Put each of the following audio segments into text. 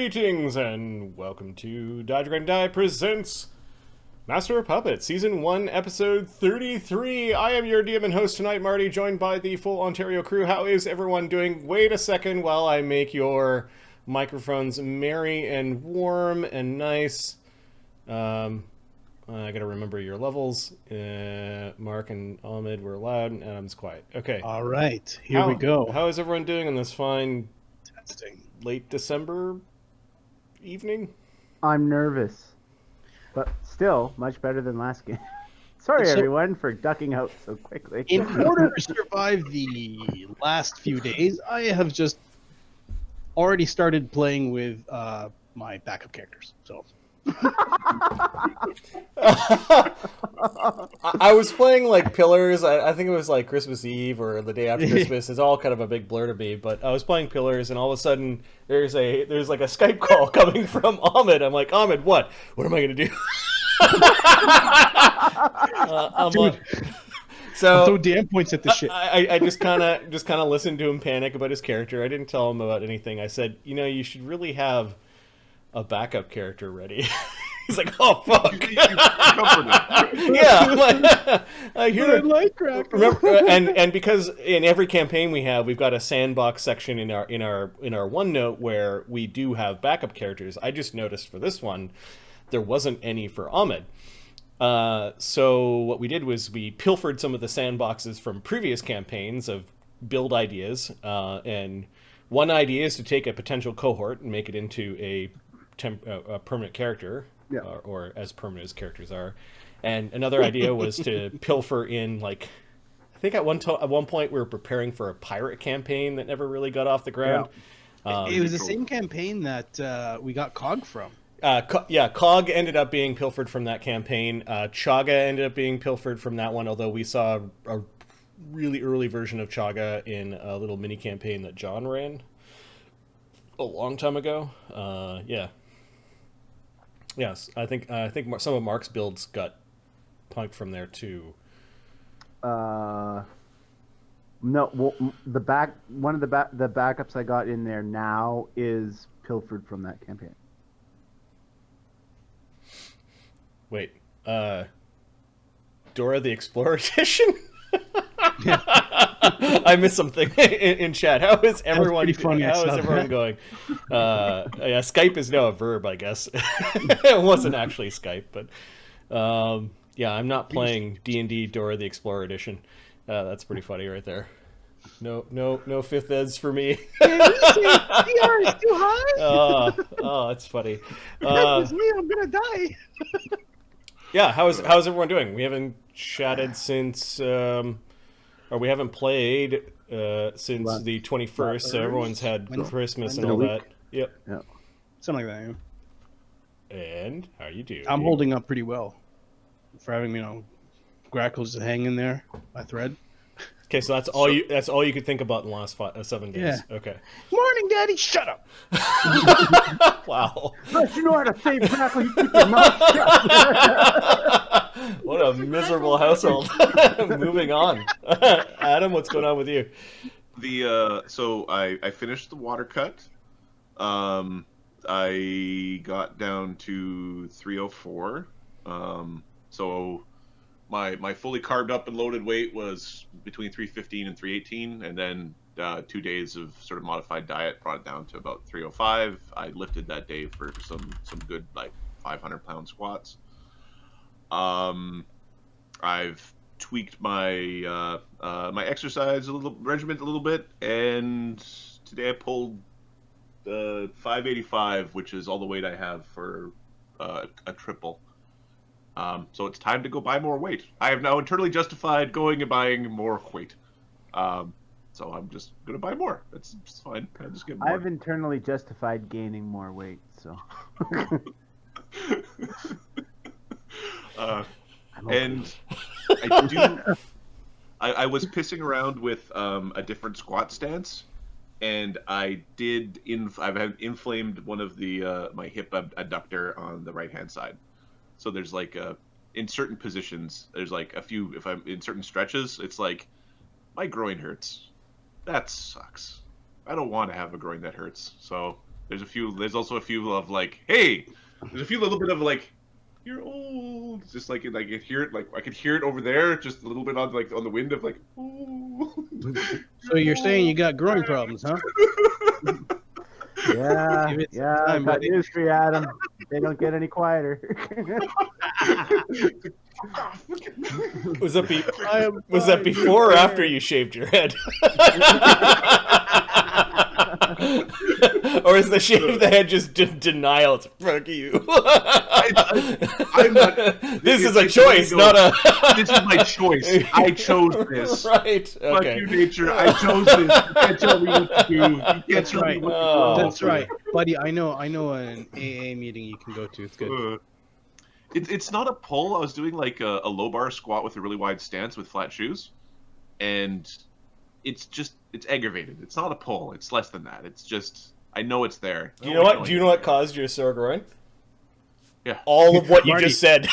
Greetings and welcome to Dodge Grind Die presents Master of Puppets, Season 1, Episode 33. I am your DM and host tonight, Marty, joined by the full Ontario crew. How is everyone doing? Wait a second while I make your microphones merry and warm and nice. I gotta remember your levels. Mark and Ahmed were loud and Adam's quiet. Okay. All right, here we go. How is everyone doing on this fine Testing. late December evening? I'm nervous, but still much better than last game. Sorry, everyone, for ducking out so quickly. In order to survive the last few days, I have just already started playing with my backup characters. So I was playing like Pillars. I think it was like Christmas Eve or the day after Christmas. It's all kind of a big blur to me. But I was playing Pillars, and all of a sudden there's like a Skype call coming from Ahmed. I'm like, Ahmed, what? What am I gonna do? So throw damn points at the shit. I just kind of listened to him panic about his character. I didn't tell him about anything. I said, you should really have a backup character ready. He's like, oh fuck. Yeah, I hear it. Like Grakkel. Remember, and because in every campaign we've got a sandbox section in our OneNote where we do have backup characters. I just noticed for this one there wasn't any for Ahmed. So what we did was we pilfered some of the sandboxes from previous campaigns of build ideas, and one idea is to take a potential cohort and make it into a permanent character, yeah. or as permanent as characters are. And another idea was to pilfer in, like, I think at one point we were preparing for a pirate campaign that never really got off the ground. Yeah. It was the same campaign that we got Cog from. Cog ended up being pilfered from that campaign. Chaga ended up being pilfered from that one, although we saw a really early version of Chaga in a little mini campaign that John ran a long time ago. Yes, I think some of Mark's builds got punked from there too. No, well, the backups I got in there now is pilfered from that campaign. Wait, Dora the Explorer edition? Yeah. I missed something in chat. How is everyone going? Skype is now a verb, I guess. It wasn't actually Skype, but I'm not playing D&D Dora the Explorer edition. That's pretty funny right there. No fifth eds for me. DR is too high. That's funny. That was me. I'm gonna die. Yeah, how's everyone doing? We haven't chatted since. Or we haven't played since the 21st, so everyone's had Christmas and all that. Yep. Yeah. Something like that. Yeah. And how you doing? I'm holding up pretty well for having, Grakkel's hanging there by thread. Okay, so that's all you could think about in the last 7 days. Yeah. Okay. Morning, Daddy. Shut up. Wow. But you know how to save Grakkel, you keep your mouth shut. What a miserable household. Moving on. Adam, what's going on with you? So I finished the water cut. I got down to 304. So my fully carved up and loaded weight was between 315 and 318, and then 2 days of sort of modified diet brought it down to about 305. I lifted that day for some good, like, 500-pound squats. I've tweaked my my exercise regimen a little bit, and today I pulled 585, which is all the weight I have for a triple. So it's time to go buy more weight. I have now internally justified going and buying more weight. So I'm just gonna buy more. It's fine. I just get more. I've internally justified gaining more weight, so. And I was pissing around with a different squat stance, and I've inflamed one of the my hip adductor on the right hand side. So there's like in certain positions, there's like a few, if I'm in certain stretches, it's like my groin hurts. That sucks. I don't want to have a groin that hurts. So There's also a few of like, hey, there's a few little bit of like, you're old. It's just like I could hear it. Like I could hear it over there, just a little bit on the wind of like. Ooh. So you're saying you got growing problems, huh? Yeah, Give it some yeah. I time, got buddy. news for you, Adam. They don't get any quieter. Was that before or after you shaved your head? Or is the shave the head just denial? It's fuck you. I'm not. This is a choice, not a. This is my choice. I chose this. Right. Fuck Okay. you, nature. I chose this. You can't tell me what to do. You can't That's tell me right. what to do. Oh. That's right, buddy. I know an AA meeting you can go to. It's good. It's not a pull. I was doing like a low bar squat with a really wide stance with flat shoes, and it's aggravated. It's not a pull. It's less than that. It's just I know it's there. Do you know what? Do you know what caused your sore groin? Yeah. All of what you Marty. just said.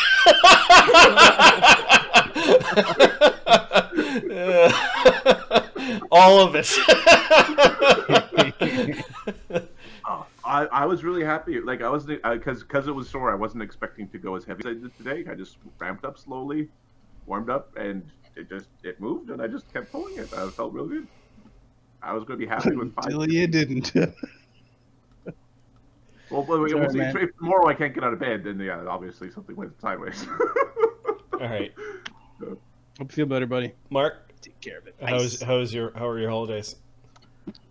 All of it. I was really happy. Like I wasn't because it was sore. I wasn't expecting to go as heavy as I did today. I just ramped up slowly, warmed up, and it moved, and I just kept pulling it. I felt really good. I was going to be happy with 5. Until you didn't. Well, Sorry, we'll see. man. If tomorrow I can't get out of bed, then yeah, obviously something went sideways. All right, Hope you feel better, buddy. Mark. Take care of it. How are your holidays?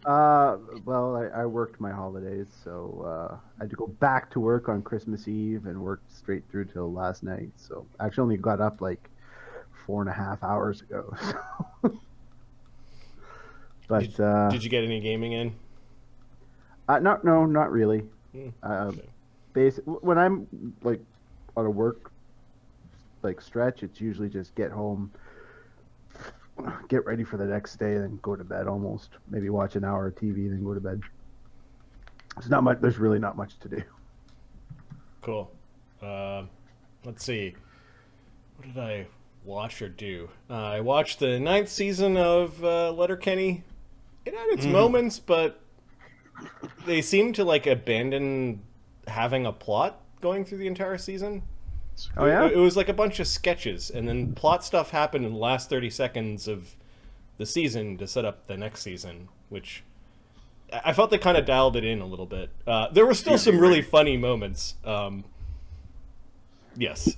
Well, I worked my holidays, so I had to go back to work on Christmas Eve and worked straight through till last night. So I actually only got up like 4.5 hours ago. But Did you get any gaming in? not really. Okay. When I'm like on a work like stretch, it's usually just get home, get ready for the next day, then go to bed. Almost maybe watch an hour of TV, then go to bed. It's not much. There's really not much to do. Cool. Let's see. What did I watch or do? I watched the 9th season of Letterkenny. It had its moments, but they seem to like abandon having a plot going through the entire season. Oh yeah. It was like a bunch of sketches, and then plot stuff happened in the last 30 seconds of the season to set up the next season, which I felt they kind of dialed it in a little bit. There were still some really funny moments. Yes.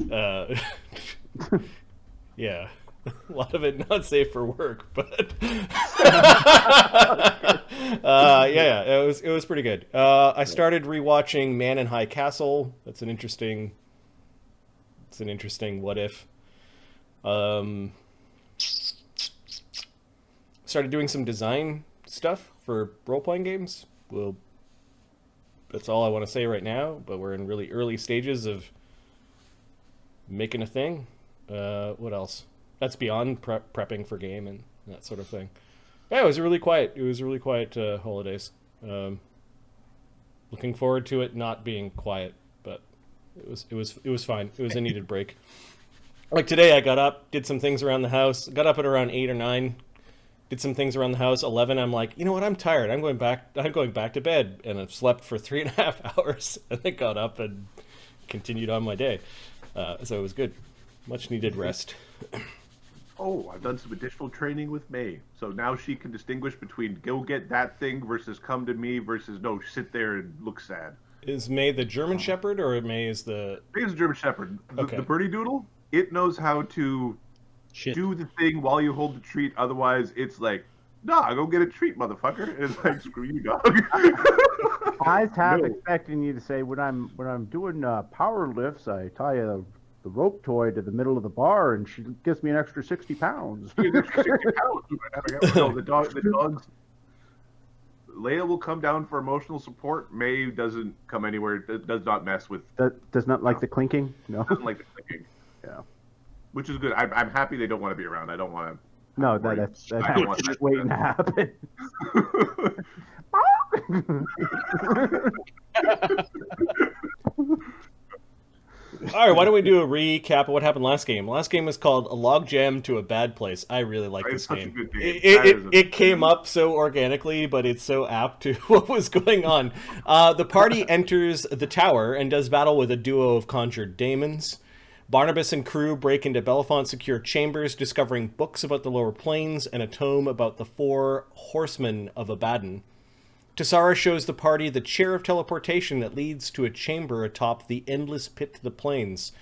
Yeah. A lot of it not safe for work, but yeah, it was pretty good. I started rewatching Man in High Castle. That's an interesting. It's an interesting what if. Started doing some design stuff for role-playing games. Well, that's all I want to say right now, but we're in really early stages of making a thing. What else? That's beyond prepping for game and that sort of thing. Yeah, it was really quiet. It was really quiet holidays. Looking forward to it not being quiet, but it was fine. It was a needed break. Like today, I got up, did some things around the house. Got up at around 8 or 9. Did some things around the house. 11, I'm like, you know what? I'm tired. I'm going back to bed, and I've slept for 3.5 hours, and then got up and continued on my day. So it was good. Much needed rest. Oh, I've done some additional training with May, so now she can distinguish between go get that thing versus come to me versus no, sit there and look sad. Is May the German Shepherd, or May is the... May is a German Shepherd. Okay. The birdie doodle, it knows how to do the thing while you hold the treat. Otherwise, it's like, nah, go get a treat, motherfucker. And it's like, screw you, dog. I was half expecting you to say when I'm doing power lifts, I tie the rope toy to the middle of the bar, and she gives me an extra 60 pounds. No, the dogs. Leia will come down for emotional support. May doesn't come anywhere. Does not mess with. Does not like the clinking. No. Doesn't like the clicking. Yeah. Which is good. I'm happy they don't want to be around. I don't want to. No, I don't want that's that. waiting to happen. All right, why don't we do a recap of what happened last game? Last game was called A Logjam to a Bad Place. I really like this Such a game. good game. It came up so organically, but it's so apt to what was going on. The party enters the tower and does battle with a duo of conjured daemons. Barnabus and crew break into Malefont's secure chambers, discovering books about the lower planes and a tome about the 4 horsemen of Abaddon. Tsarra shows the party the chair of teleportation that leads to a chamber atop the endless pit to the plains.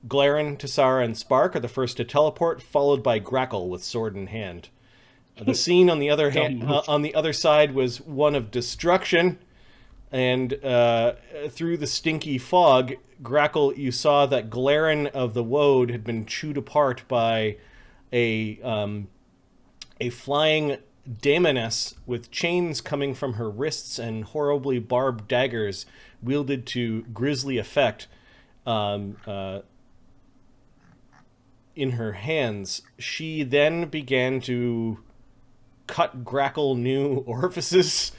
Grakkel, Tsarra, and Spark are the first to teleport, followed by Grakkel with sword in hand. The scene on the other side was one of destruction, and through the stinky fog, Grakkel, you saw that Glaren of the Woad had been chewed apart by a flying daemoness with chains coming from her wrists and horribly barbed daggers wielded to grisly effect in her hands. She then began to cut Grakkel new orifices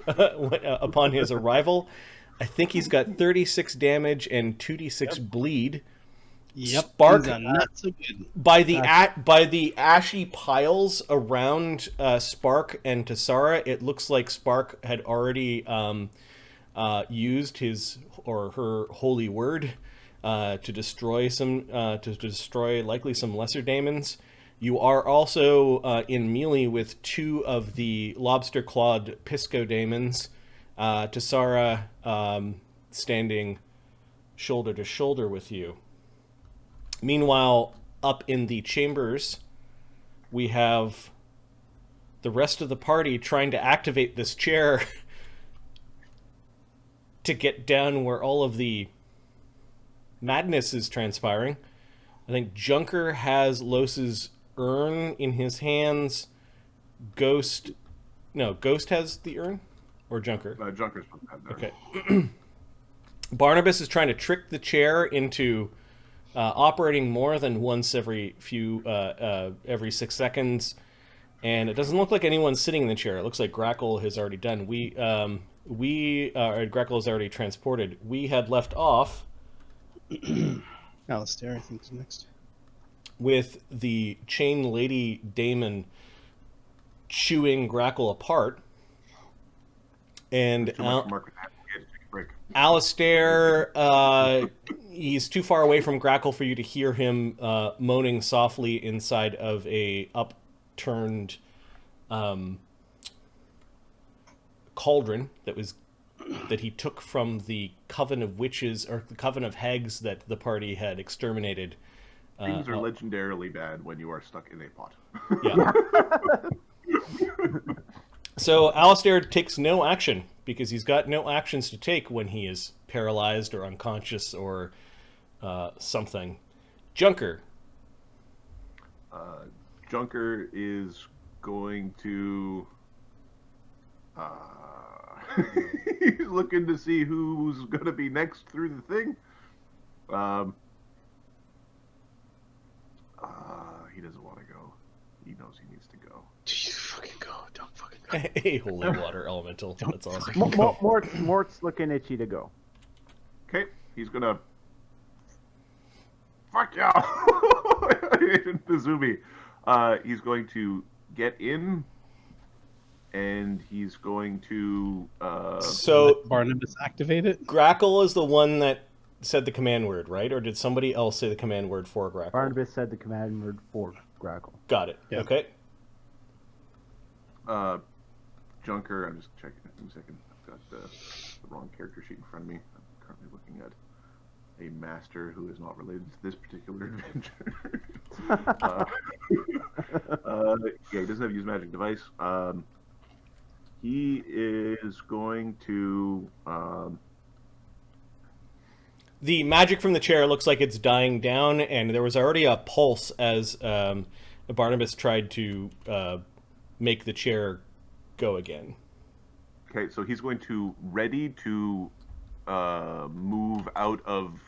upon his arrival. I think he's got 36 damage and 2d6 bleed. Yep. Spark, not so good. by the ashy piles around Spark and Tsarra, it looks like Spark had already used his or her holy word to destroy likely some lesser daemons. You are also in melee with 2 of the lobster-clawed Pisco daemons. Tsarra standing shoulder to shoulder with you. Meanwhile, up in the chambers, we have the rest of the party trying to activate this chair to get down where all of the madness is transpiring. I think Junker has Los's urn in his hands. Ghost has the urn? Or Junker? Junker's supposed to have that. Okay. Barnabus is trying to trick the chair into operating more than once every 6 seconds, and it doesn't look like anyone's sitting in the chair. It looks like Grakkel has already done. Grakkel is already transported. We had left off Alistair, I think, is next. with the chain lady daemon chewing Grakkel apart, and Alistair, he's too far away from Grakkel for you to hear him moaning softly inside of a upturned cauldron that he took from the Coven of Witches, or the Coven of Hags that the party had exterminated. Things are legendarily bad when you are stuck in a pot. Yeah. So Alistair takes no action, because he's got no actions to take when he is paralyzed or unconscious or something. Junker. Junker is going to... he's looking to see who's going to be next through the thing. He doesn't want to go. He knows he needs to go. Just fucking go. Don't fucking go. A holy water elemental. That's awesome. Mort's looking itchy to go. Okay, he's gonna... Fuck yeah! Nazumi. He's going to get in, and he's going to... So Barnabus activate it? Grakkel is the one that said the command word, right? Or did somebody else say the command word for Grakkel? Barnabus said the command word for Grakkel. Got it. Yeah. Okay. Junker, I'm just checking it in a second. I've got the wrong character sheet in front of me. I'm currently looking at a master who is not related to this particular adventure. Yeah, he doesn't have to use magic device. He is going to... The magic from the chair looks like it's dying down, and there was already a pulse as Barnabus tried to make the chair go again. Okay, so he's going to ready to move out of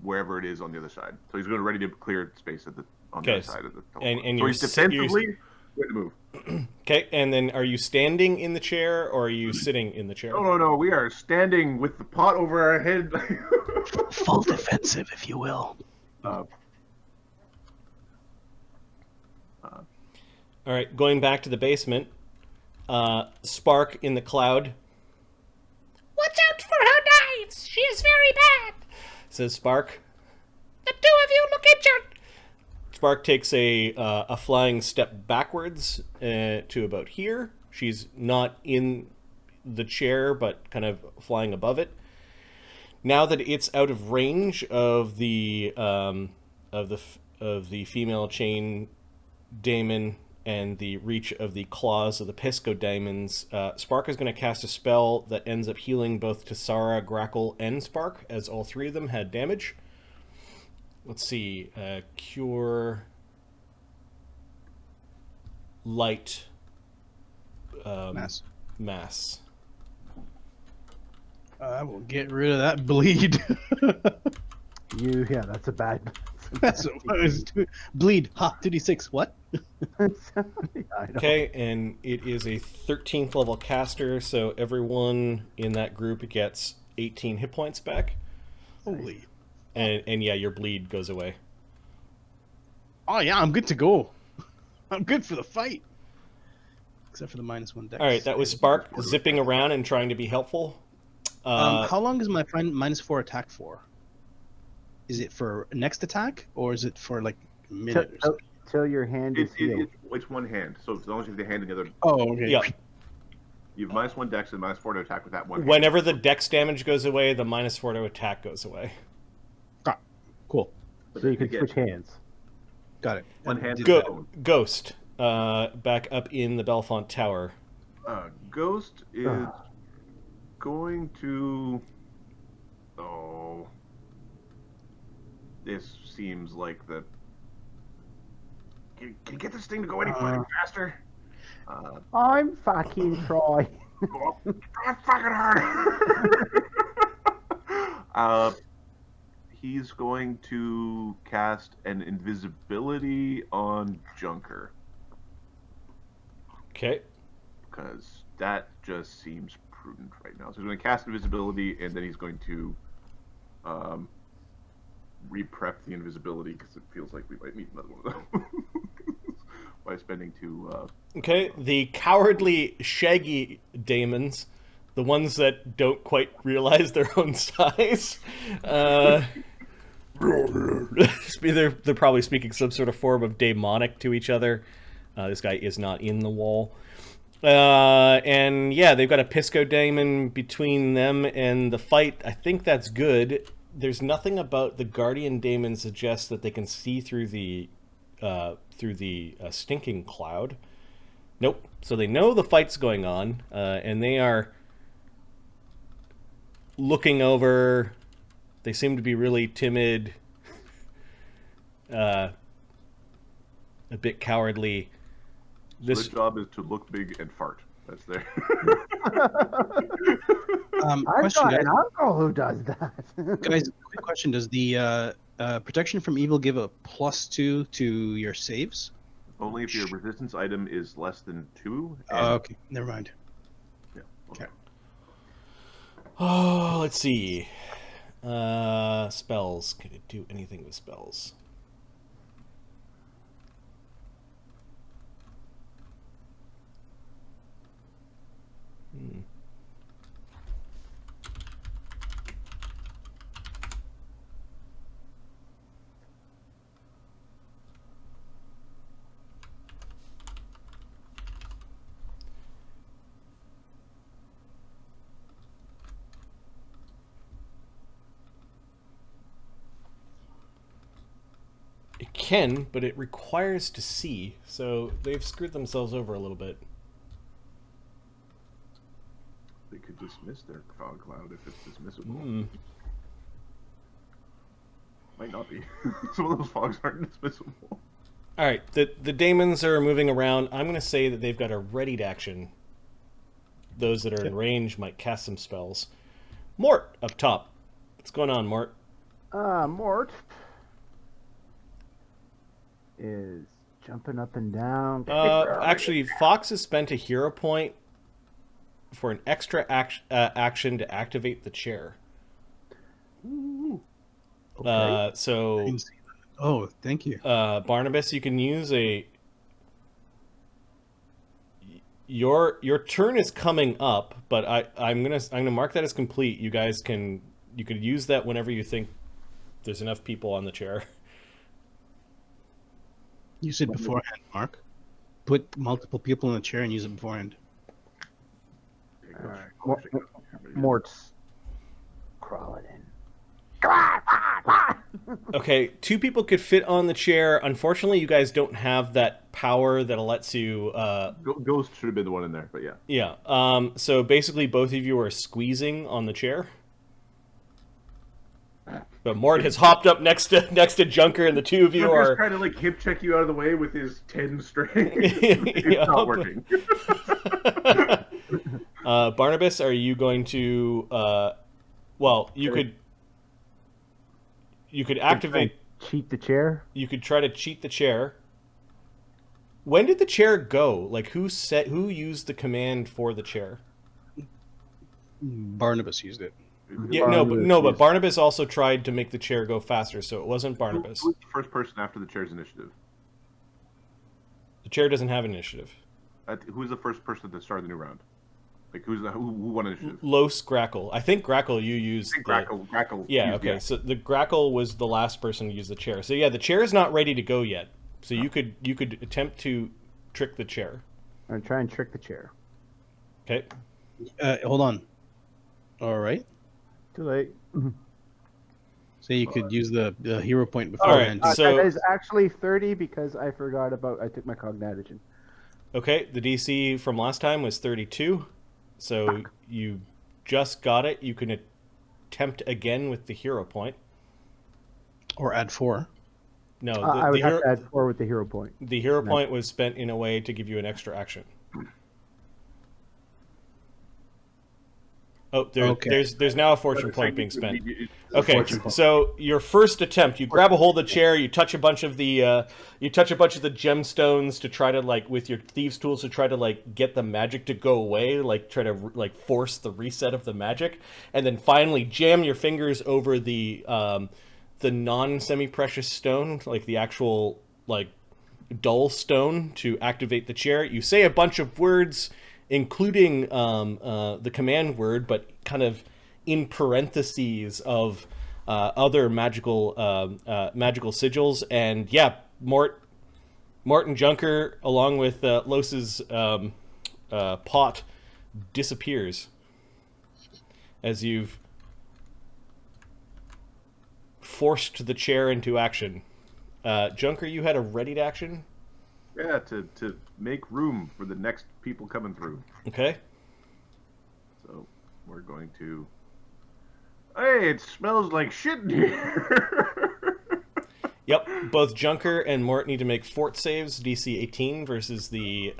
wherever it is on the other side. So he's going to ready to clear space on the other side of the teleport. And so he's defensively Way to move. Okay, and then are you standing in the chair or are you sitting in the chair? No. We are standing with the pot over our head. Full defensive, if you will. All right, going back to the basement. Spark in the cloud. Watch out for her knives! She is very bad, says Spark. The two of you look injured. Spark takes a flying step backwards to about here. She's not in the chair, but kind of flying above it. Now that it's out of range of the female chain daemon and the reach of the claws of the Pisco daemons, Spark is going to cast a spell that ends up healing both to Tsarra, Grakkel, and Spark, as all three of them had damage. Let's see. Cure light mass. I will get rid of that bleed. Yeah, that's a bad. That's what I was doing. Bleed. Ha, 2d6. What? I know. Okay, and it is a 13th level caster, so everyone in that group gets 18 hit points back. Holy. And yeah, your bleed goes away. Oh, yeah, I'm good to go. I'm good for the fight. Except for the -1 dex. All right, that was Spark zipping around and trying to be helpful. How long is my -4 attack for? Is it for next attack, or is it for like a minute? Or something? Till your hand is healed. It's one hand, so as long as you have the hand together, Oh, okay. Yeah. you have -1 dex and -4 to attack with that one. Whenever the dex damage goes away, the -4 to attack goes away. Ah, cool. So you can switch hands. Got it. One hand. Ghost, back up in the Belfont Tower. Ghost is going to. Oh, this seems like the. Can you get this thing to go any faster? I'm fucking trying. Try fucking hard. He's going to cast an invisibility on Junker. Okay. Because that just seems prudent right now. So he's going to cast invisibility, and then he's going to re-prep the invisibility, because it feels like we might need another one of those. By spending 2... Okay, the cowardly, shaggy daemons, the ones that don't quite realize their own size, they're probably speaking some sort of form of daemonic to each other. This guy is not in the wall. And yeah, they've got a Pisco daemon between them and the fight. I think that's good. There's nothing about the guardian daemon suggests that they can see through the stinking cloud. Nope. So they know the fight's going on, and they are looking over. They seem to be really timid, a bit cowardly. This job is to look big and fart. That's there. I've Question, got guys. an uncle who does that. Guys, quick question. Does the protection from evil give a +2 to your saves? Only if your resistance item is less than 2. Okay, never mind. Yeah. Okay. Oh, let's see. Spells. Can it do anything with spells? It can, but it requires to see, so they've screwed themselves over a little bit. They could dismiss their fog cloud if it's dismissible. Might not be. Some of those fogs aren't dismissible. All right, the daemons are moving around. I'm going to say that they've got a readied action. Those that are in range might cast some spells. Mort up top. What's going on, Mort? Mort is Jumping up and down. Actually, Fox has spent a hero point for an extra action to activate the chair. Ooh. Okay. So, Oh, thank you. Barnabus, you can use a. Your turn is coming up, but I'm gonna mark that as complete. You could use that whenever you think there's enough people on the chair. Use it beforehand, Mark. Put multiple people in the chair and use it beforehand. Mort's crawling in. Okay, 2 people could fit on the chair. Unfortunately, you guys don't have that power that lets you. Ghost should have been the one in there, but yeah. Yeah. So basically, both of you are squeezing on the chair. But Mort has hopped up next to Junker, and the 2 of you Junker's are trying to like hip check you out of the way with his 10 strength. It's not working. Barnabus, are you going to? Well, you could activate. Cheat the chair. You could try to cheat the chair. When did the chair go? Like, who used the command for the chair? Barnabus used it. Yeah, but Barnabus also tried to make the chair go faster, so it wasn't Barnabus. Who was the first person after the chair's initiative? The chair doesn't have initiative. Who was the first person at the start of the new round? Like, who won initiative? Los Grakkel. I think Grakkel you used. Grakkel. Yeah, okay. So the Grakkel was the last person to use the chair. So yeah, the chair is not ready to go yet. So you could attempt to trick the chair. I'm gonna try and trick the chair. Okay. Hold on. All right. Too late. So you could use the hero point All right. beforehand. So that is actually 30 because I took my cognitigen. Okay, the DC from last time was 32. So you just got it. You can attempt again with the hero point. Or add 4. No, I would have to add 4 with the hero point. The hero point was spent in a way to give you an extra action. Oh, there's now a fortune point being spent. Okay, so your first attempt, you grab a hold of the chair, you touch a bunch of the gemstones to try to with your thieves' tools to try to get the magic to go away, try to force the reset of the magic, and then finally jam your fingers over the non-semi-precious stone, the actual dull stone to activate the chair. You say a bunch of words, including the command word, but kind of in parentheses of other magical sigils. And yeah, Mort and Junker, along with Los's pot, disappears as you've forced the chair into action. Junker, you had a readied action? Yeah, to make room for the next people coming through. Okay. So we're going to. Hey, it smells like shit in here. Yep. Both Junker and Mort need to make fort saves, DC 18 versus the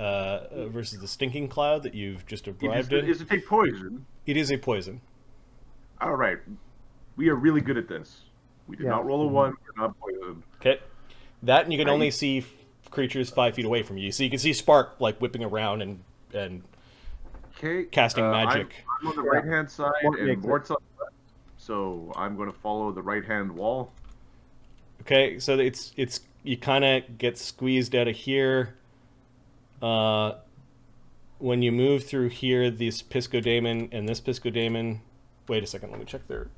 stinking cloud that you've just arrived in. Is it a poison? It is a poison. All right, we are really good at this. We did not roll a 1. We're not poisoned. Okay. That, and you can only see creatures 5 feet away from you, so you can see Spark whipping around and casting magic. I'm on the right hand side and Mort's on the left, so I'm going to follow the right hand wall. Okay, so it's you kind of get squeezed out of here. When you move through here, this Pisco Daemon and this Pisco Daemon. Wait a second, let me check their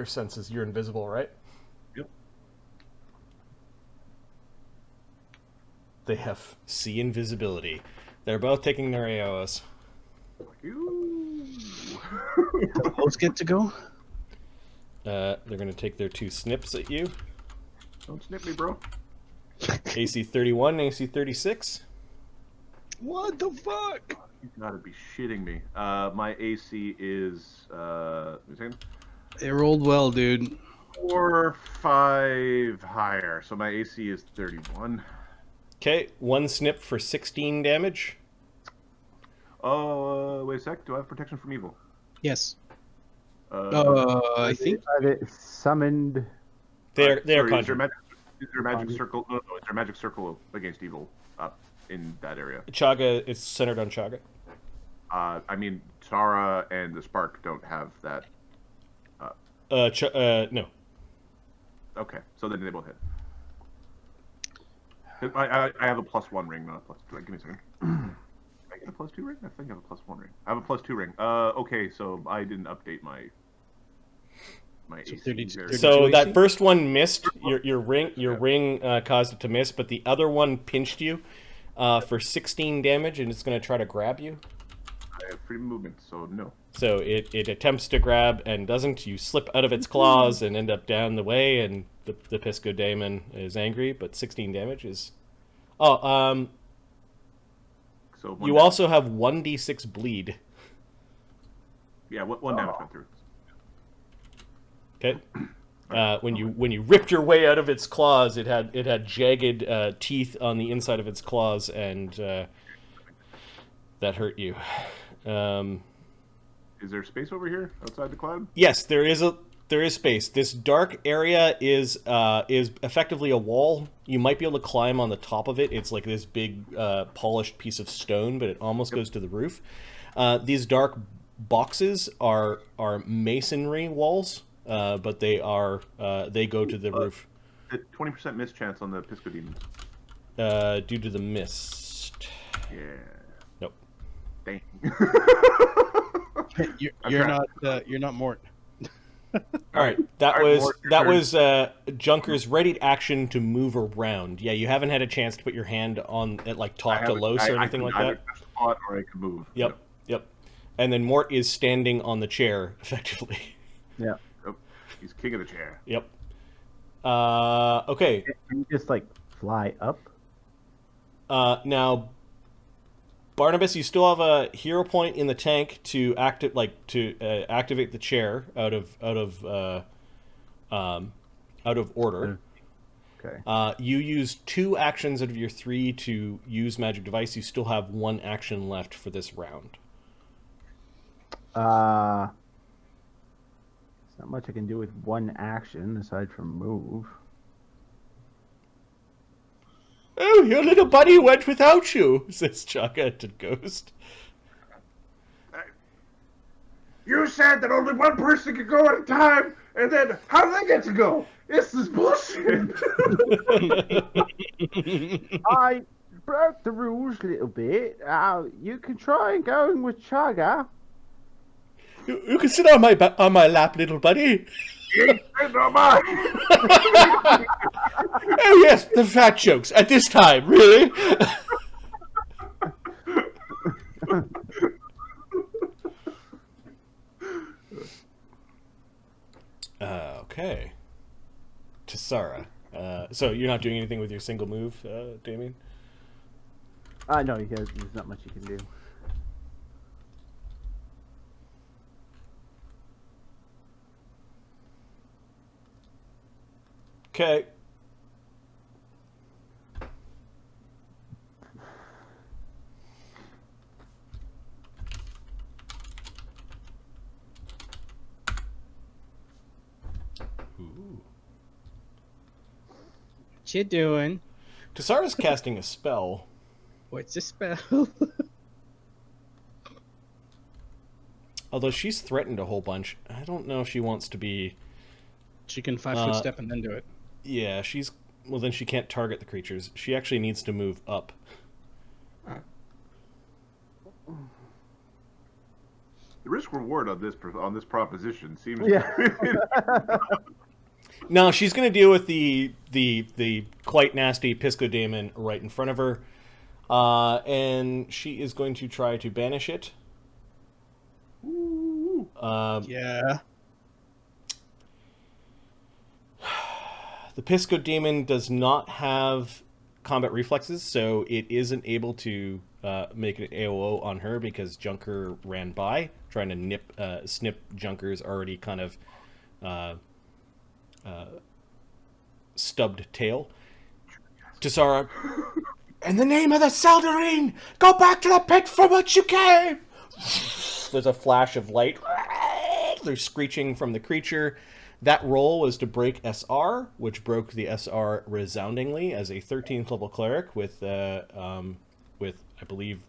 senses. You're invisible, right? Yep. They have see invisibility. They're both taking their AOs. Those get to go? They're going to take their 2 snips at you. Don't snip me, bro. AC 31, AC 36. What the fuck? You gotta be shitting me. My AC is It rolled well, dude. 4 or 5 higher, so my AC is 31. Okay, 1 snip for 16 damage. Oh, wait a sec. Do I have protection from evil? Yes. I think summoned. They're sorry, conjured. Is there a magic circle? No, is there a magic circle against evil up in that area? Chaga, it's centered on Chaga. I mean, Tsarra and the Spark don't have that. No. Okay, so then they both hit. I have a +1 ring, not a +2. Give me a second. I get a +2 ring? I think I have a +1 ring. I have a +2 ring. Okay, so I didn't update my AC. 32. So that first one missed. Your ring caused it to miss, but the other one pinched you for 16 damage, and it's going to try to grab you. I have free movement, so no. So it attempts to grab and doesn't. You slip out of its claws and end up down the way, and the Pisco Daemon is angry, but 16 damage is... Oh, So you also have 1d6 bleed. Yeah, one damage went through. Okay. When you ripped your way out of its claws, it had jagged teeth on the inside of its claws, and that hurt you. Is there space over here outside the cloud? Yes, there is space. This dark area is effectively a wall. You might be able to climb on the top of it. It's like this big polished piece of stone, but it almost goes to the roof. These dark boxes are masonry walls, but they go to the roof. 20% miss chance on the Pisco Demons. Due to the mist. Yeah. Nope. Dang. You're not Mort. All right, that was Junker's ready action to move around. Yeah, you haven't had a chance to put your hand on it, like talk to Los or anything like that. I could touch the spot or I could move. Yep. And then Mort is standing on the chair, effectively. Yeah. Yep. He's king of the chair. Yep. Okay. Can you just like fly up? Now, Barnabus, you still have a hero point in the tank to activate the chair out of order. Okay. You use 2 actions out of your 3 to use magic device. You still have 1 action left for this round. There's not much I can do with 1 action aside from move. Oh, your little buddy went without you, says Chaka to Ghost. You said that only one person could go at a time, and then how do they get to go? This is bullshit. I broke the rules a little bit. You can try and go in with Chaga. You can sit on my lap, little buddy. Oh yes, the fat jokes at this time, really. Okay. To Tsarra. So you're not doing anything with your single move, Damien? No, there's not much you can do. Okay. Ooh. What you doing? Tsarra's casting a spell. What's a spell? Although she's threatened a whole bunch. I don't know if she wants to be... She can 5-foot step and then do it. Yeah, she's... Well, then she can't target the creatures. She actually needs to move up. The risk reward on this proposition seems... Yeah. No, she's going to deal with the quite nasty Pisco Daemon right in front of her. And she is going to try to banish it. Yeah. The Pisco Daemon does not have combat reflexes, so it isn't able to make an AOO on her because Junker ran by, trying to snip Junker's already kind of stubbed tail. Tsarra, in the name of the Seldarine, go back to the pit from which you came! There's a flash of light. There's screeching from the creature. That roll was to break SR, which broke the SR resoundingly as a 13th level cleric with I believe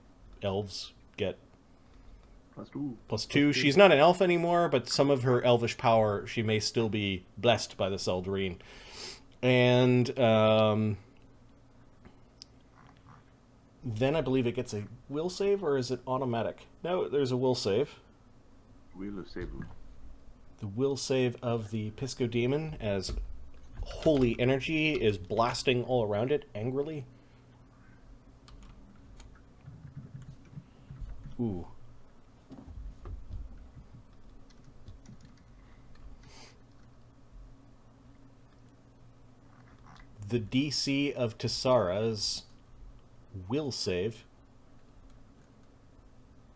elves get +2. She's not an elf anymore, but some of her elvish power, she may still be blessed by the Seldarine. And then I believe it gets a will save, or is it automatic? No, there's a will save. Will save. The will save of the Pisco Demon as holy energy is blasting all around it angrily. Ooh. The DC of Tsarra's will save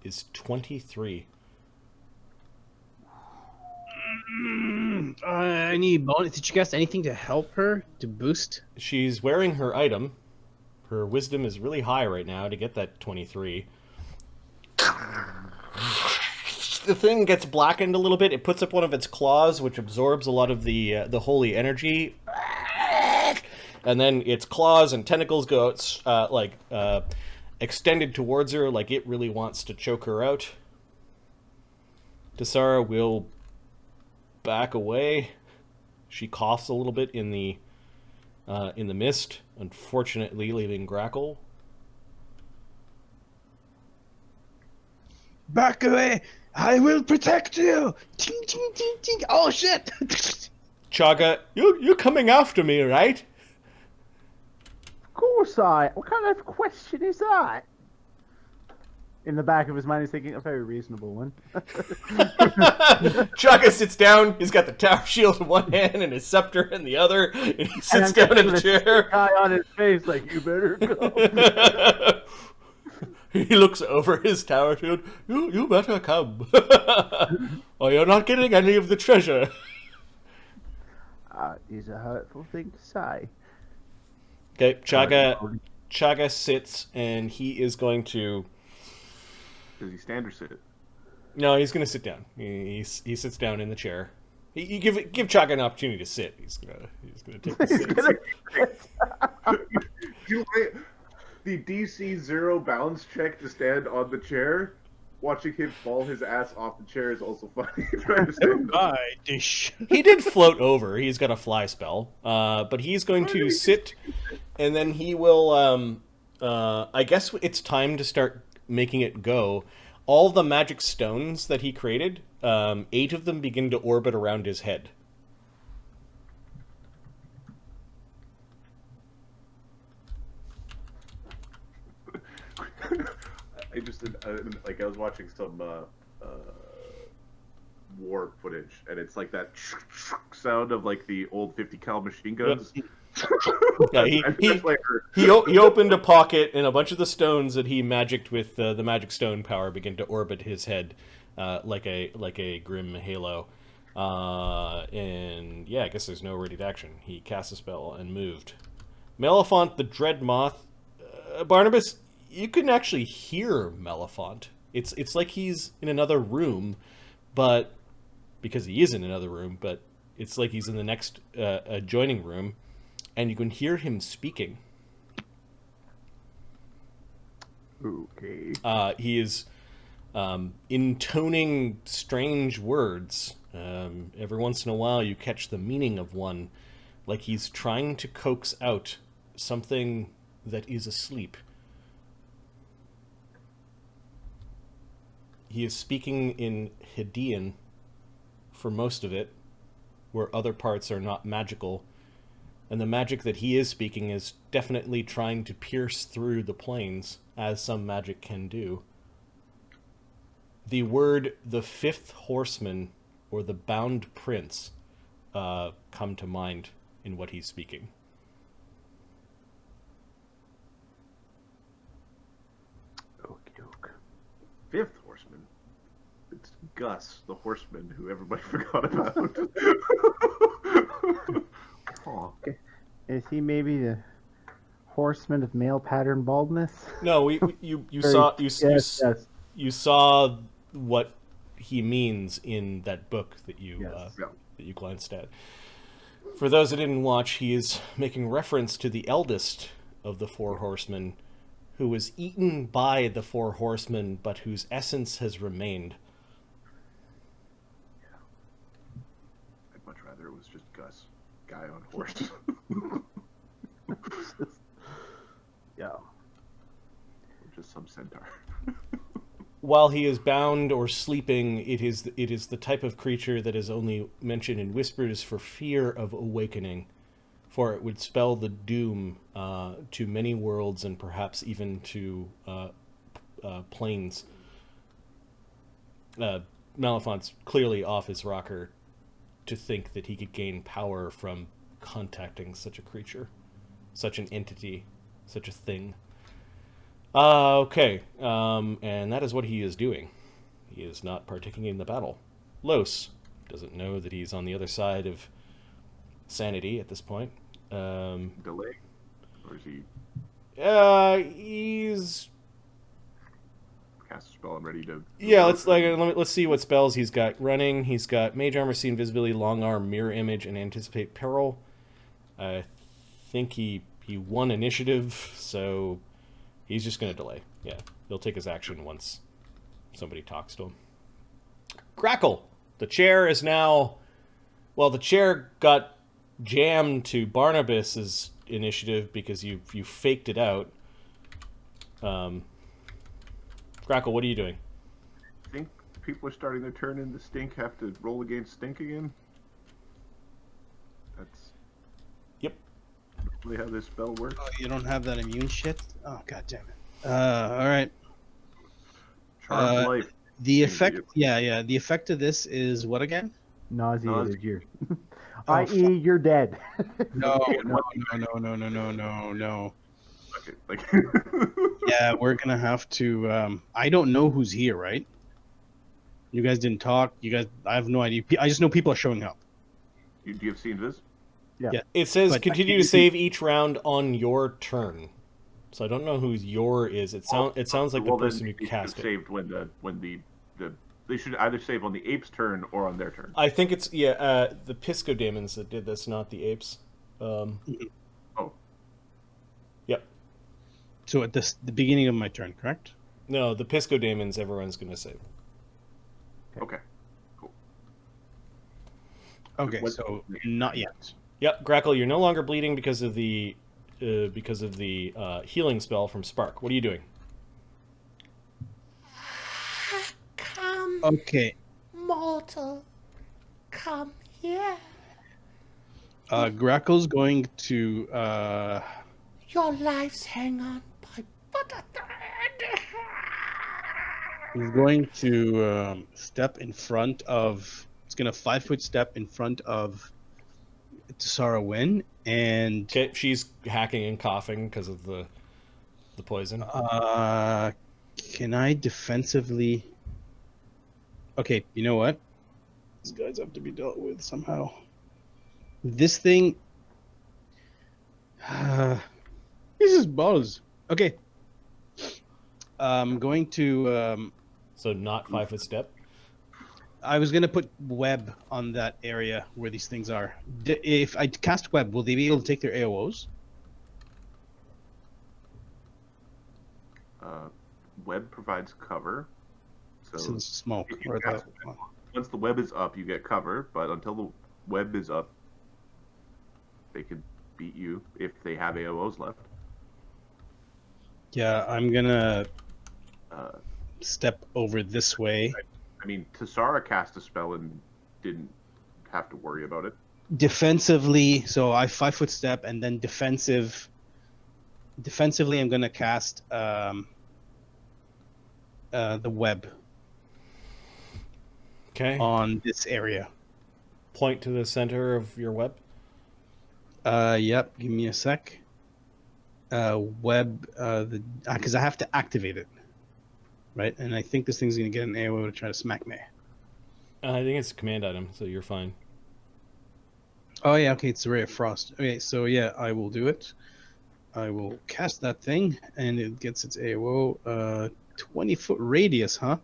is 23. I need bonus. Did you guess anything to help her to boost? She's wearing her item. Her wisdom is really high right now to get that 23. The thing gets blackened a little bit. It puts up one of its claws, which absorbs a lot of the holy energy. And then its claws and tentacles go extended towards her, like it really wants to choke her out. Tsarra will back away. She coughs a little bit in the mist, unfortunately leaving Grakkel. Back away! I will protect you! Ting, ting, ting, ting. Oh, shit! Chaga, you're coming after me, right? Of course I. What kind of question is that? In the back of his mind, he's thinking a very reasonable one. Chaga sits down. He's got the tower shield in one hand and his scepter in the other, and he sits down in a chair. Guy on his face, like, you better go. He looks over his tower shield. You better come, or you're not getting any of the treasure. Is a hurtful thing to say. Okay, Chaga sits, and he is going to. Does he stand or sit? No, he's going to sit down. He sits down in the chair. You give Chaga an opportunity to sit. He's gonna take the sit. The DC 0 bounce check to stand on the chair. Watching him fall his ass off the chair is also funny. Trying to stand up. He did float over. He's got a fly spell, but he's going to sit, and then he will. I guess it's time to start making it go. All the magic stones that he created, 8 of them begin to orbit around his head. I was watching some war footage, and it's like that sound of like the old 50 cal machine guns. Yeah, he opened a pocket, and a bunch of the stones that he magicked with the magic stone power begin to orbit his head, like a grim halo. And yeah, I guess there's no ready to action. He cast a spell and moved. Malefont the Dread Moth. Barnabus, you can actually hear Malefont. It's like he's in another room, but because he is in another room, but it's like he's in the next adjoining room, and you can hear him speaking. Okay. He is intoning strange words. Every once in a while, you catch the meaning of one, like he's trying to coax out something that is asleep. He is speaking in Hadean for most of it, where other parts are not magical. And the magic that he is speaking is definitely trying to pierce through the planes, as some magic can do. The word the fifth horseman, or the bound prince, come to mind in what he's speaking. Fifth horseman. It's Gus, the horseman, who everybody forgot about. Oh. Is he maybe the horseman of male pattern baldness? No, you saw what he means in that book that you that you glanced at. For those that didn't watch, he is making reference to the eldest of the four horsemen, who was eaten by the four horsemen, but whose essence has remained. I'd much rather it was just Gus, guy on horse. Yeah. Or just some centaur. While he is bound or sleeping, it is the type of creature that is only mentioned in whispers for fear of awakening, for it would spell the doom to many worlds and perhaps even to planes. Malefont's clearly off his rocker to think that he could gain power from contacting such a creature, such an entity, such a thing. Okay, and that is what he is doing. He is not partaking in the battle. Los doesn't know that he's on the other side of sanity at this point. Delay? Or is he He's cast a spell and ready to... let's see what spells he's got running. He's got Mage Armor, See Invisibility, Long Arm, Mirror Image, and Anticipate Peril. I think he won initiative, so he's just going to delay. Yeah, he'll take his action once somebody talks to him. Grakkel! The chair is now... Well, the chair got jammed to Barnabus's initiative because you faked it out. Grakkel, what are you doing? I think people are starting their turn in the stink have to roll against stink again. That's... Yep. Really how this spell works. Oh, you don't have that immune shit? Oh, god damn it. All right. Charmed life. The effect, yeah. The effect of this is what again? Nauseated. You're, Oh, i.e., you're dead. No. Okay, like... Yeah, we're gonna have to. I don't know who's here, right? You guys didn't talk. I have no idea. I just know people are showing up. Do you have seen this? Yeah. It says But continue to save each round on your turn. So I don't know whose your is. It sounds like the person who cast it. Saved when the they should either save on the ape's turn or on their turn. I think it's the Pisco Daemons that did this, not the apes. Oh. Yep. So at the beginning of my turn, correct? No, the Pisco Daemons everyone's going to save. Okay. Cool. Okay, so not yet. Yep, Grakkel, you're no longer bleeding because of the healing spell from Spark. What are you doing? Come, Okay. mortal, come here. Grakkel's going to. Your lives hang on by but a thread. He's going to step in front of. It's going to 5-foot step in front of Tsarra Wynn, and Okay, she's hacking and coughing because of the poison. can I defensively? Okay, you know what? These guys have to be dealt with somehow. This thing. This is buzz. Okay. I'm going to. So not 5-foot step. I was going to put web on that area where these things are. If I cast web, will they be able to take their AOs? Web provides cover. So the smoke. if you Or cast the, web, once the web is up, you get cover. But until the web is up, they could beat you if they have AOs left. yeah, I'm going to step over this way. I mean, Tsarra cast a spell and didn't have to worry about it. Defensively, so I 5-foot step, and then defensively I'm going to cast the web Okay. on this area. Point to the center of your web. Yep, give me a sec. Web, because I have to activate it, right? And I think this thing's going to get an AOO to try to smack me. I think it's a command item, so you're fine. Oh yeah, okay, it's a Ray of Frost. Okay, so yeah, I will do it. I will cast that thing, and it gets its AOO. 20-foot radius, huh?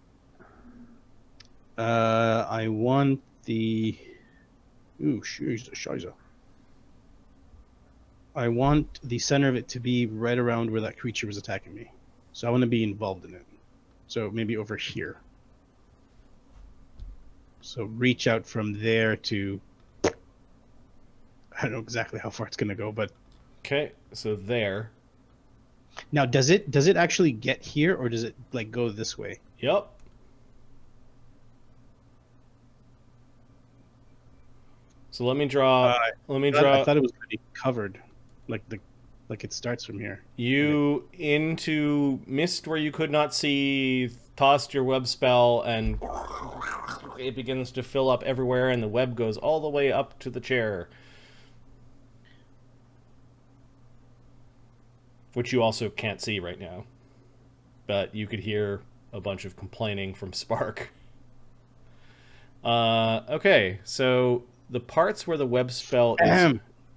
I want the Ooh, Shiza. I want the center of it to be right around where that creature was attacking me. So I want to be involved in it. So maybe over here. So reach out from there to... I don't know exactly how far it's going to go, but... Okay, so there. Now, does it actually get here, or does it like go this way? Yep. So let me draw. I thought it was going to be covered, like it starts from here. You into mist where you could not see, tossed your web spell, and it begins to fill up everywhere, and the web goes all the way up to the chair. Which you also can't see right now. But you could hear a bunch of complaining from Spark. Okay, so the parts where the web spell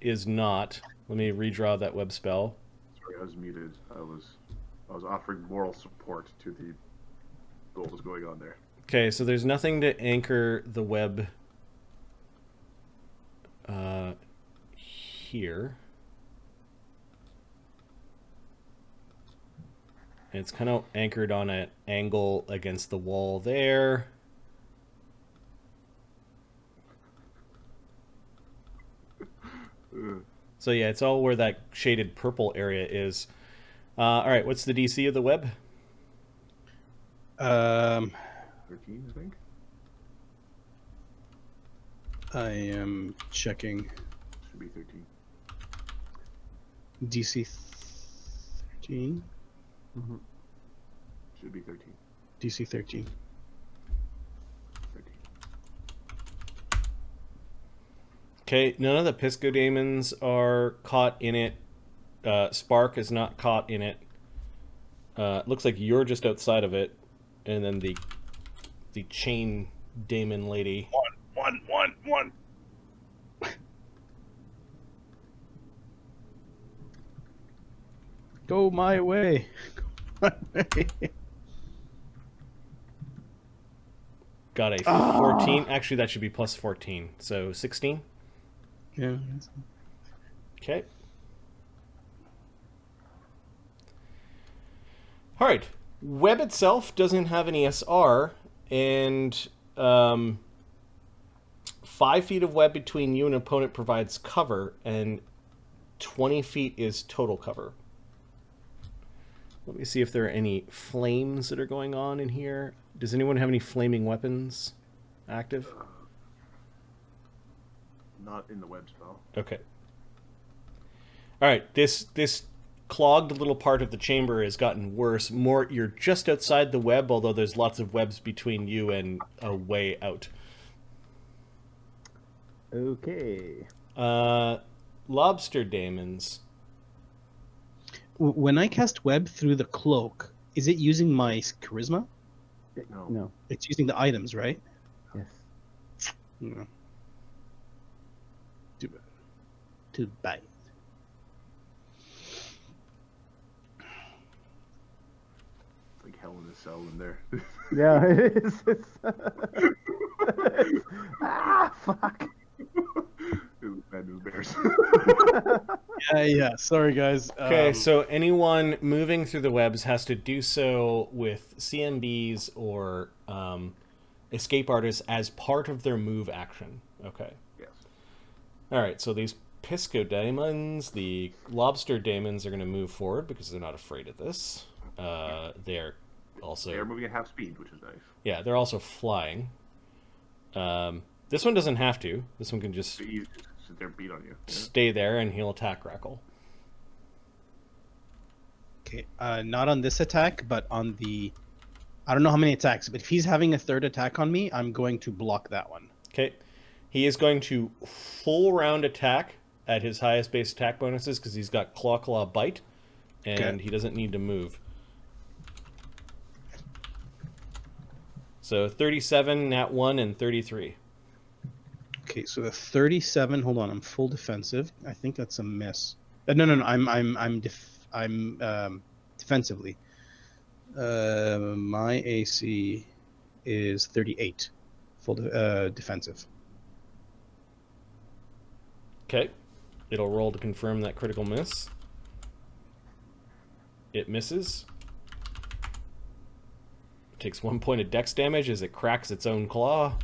is not... Let me redraw that web spell. Sorry, I was muted. I was offering moral support to the what was going on there. Okay, so there's nothing to anchor the web here. And it's kind of anchored on an angle against the wall there. So yeah, it's all where that shaded purple area is. All right, what's the DC of the web? 13, I think. I am checking. Should be 13. DC 13. Mm-hmm. Should be 13. DC 13. 13. Okay, none of the Pisco daemons are caught in it. Spark is not caught in it. Looks like you're just outside of it, and then the chain daemon lady. One. Go my way. Got a 14. Actually, that should be plus 14. So 16. Yeah. Okay. All right. Web itself doesn't have any SR, and 5 feet of web between you and opponent provides cover, and 20 feet is total cover. Let me see if there are any flames that are going on in here. Does anyone have any flaming weapons active? Not in the web spell. Okay. All right. This clogged little part of the chamber has gotten worse. You're just outside the web, although there's lots of webs between you and a way out. Okay. Lobster daemons. When I cast web through the cloak, is it using my charisma? No. It's using the items, right? Yes. No. Too bad. It's like hell in a cell in there. Yeah, it is. Fuck. It was bad news bears. Yeah. Sorry, guys. Okay, so anyone moving through the webs has to do so with CMBs or escape artists as part of their move action. Okay. Yes. All right, so these Pisco daemons, the lobster daemons are going to move forward because they're not afraid of this. They're also... They're moving at half speed, which is nice. Yeah, they're also flying. This one doesn't have to. This one can just So you just sit there and beat on you. Yeah. stay there, and he'll attack Grakkel. Okay, not on this attack, but on the... I don't know how many attacks, but if he's having a third attack on me, I'm going to block that one. Okay. He is going to full round attack at his highest base attack bonuses because he's got Claw, Bite, and Okay. he doesn't need to move. So 37, nat 1, and 33. Okay, so the 37. Hold on, I'm full defensive. I think that's a miss. No. I'm defensively. My AC is 38, full defensive. Okay. It'll roll to confirm that critical miss. It misses. Takes 1 point of dex damage as it cracks its own claw.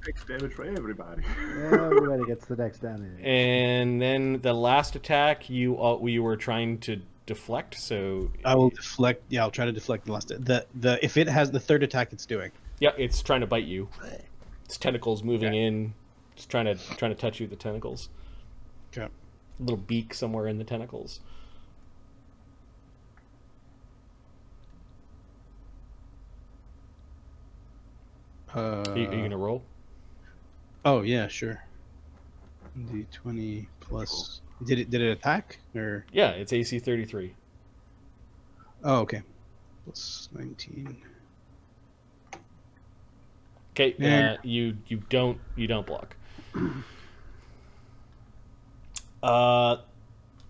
Dex damage for everybody. Everybody gets the next damage. And then the last attack, you were trying to deflect, so... I will deflect. Yeah, I'll try to deflect the last. The if it has the third attack, it's doing. Yeah, it's trying to bite you. Its tentacles moving in. It's trying to touch you with the tentacles. Okay. A little beak somewhere in the tentacles. Are you gonna roll? Oh yeah, sure. D20 plus. Did it attack or? Yeah, it's AC 33. Oh, okay. Plus 19. Okay, Yeah. you don't block.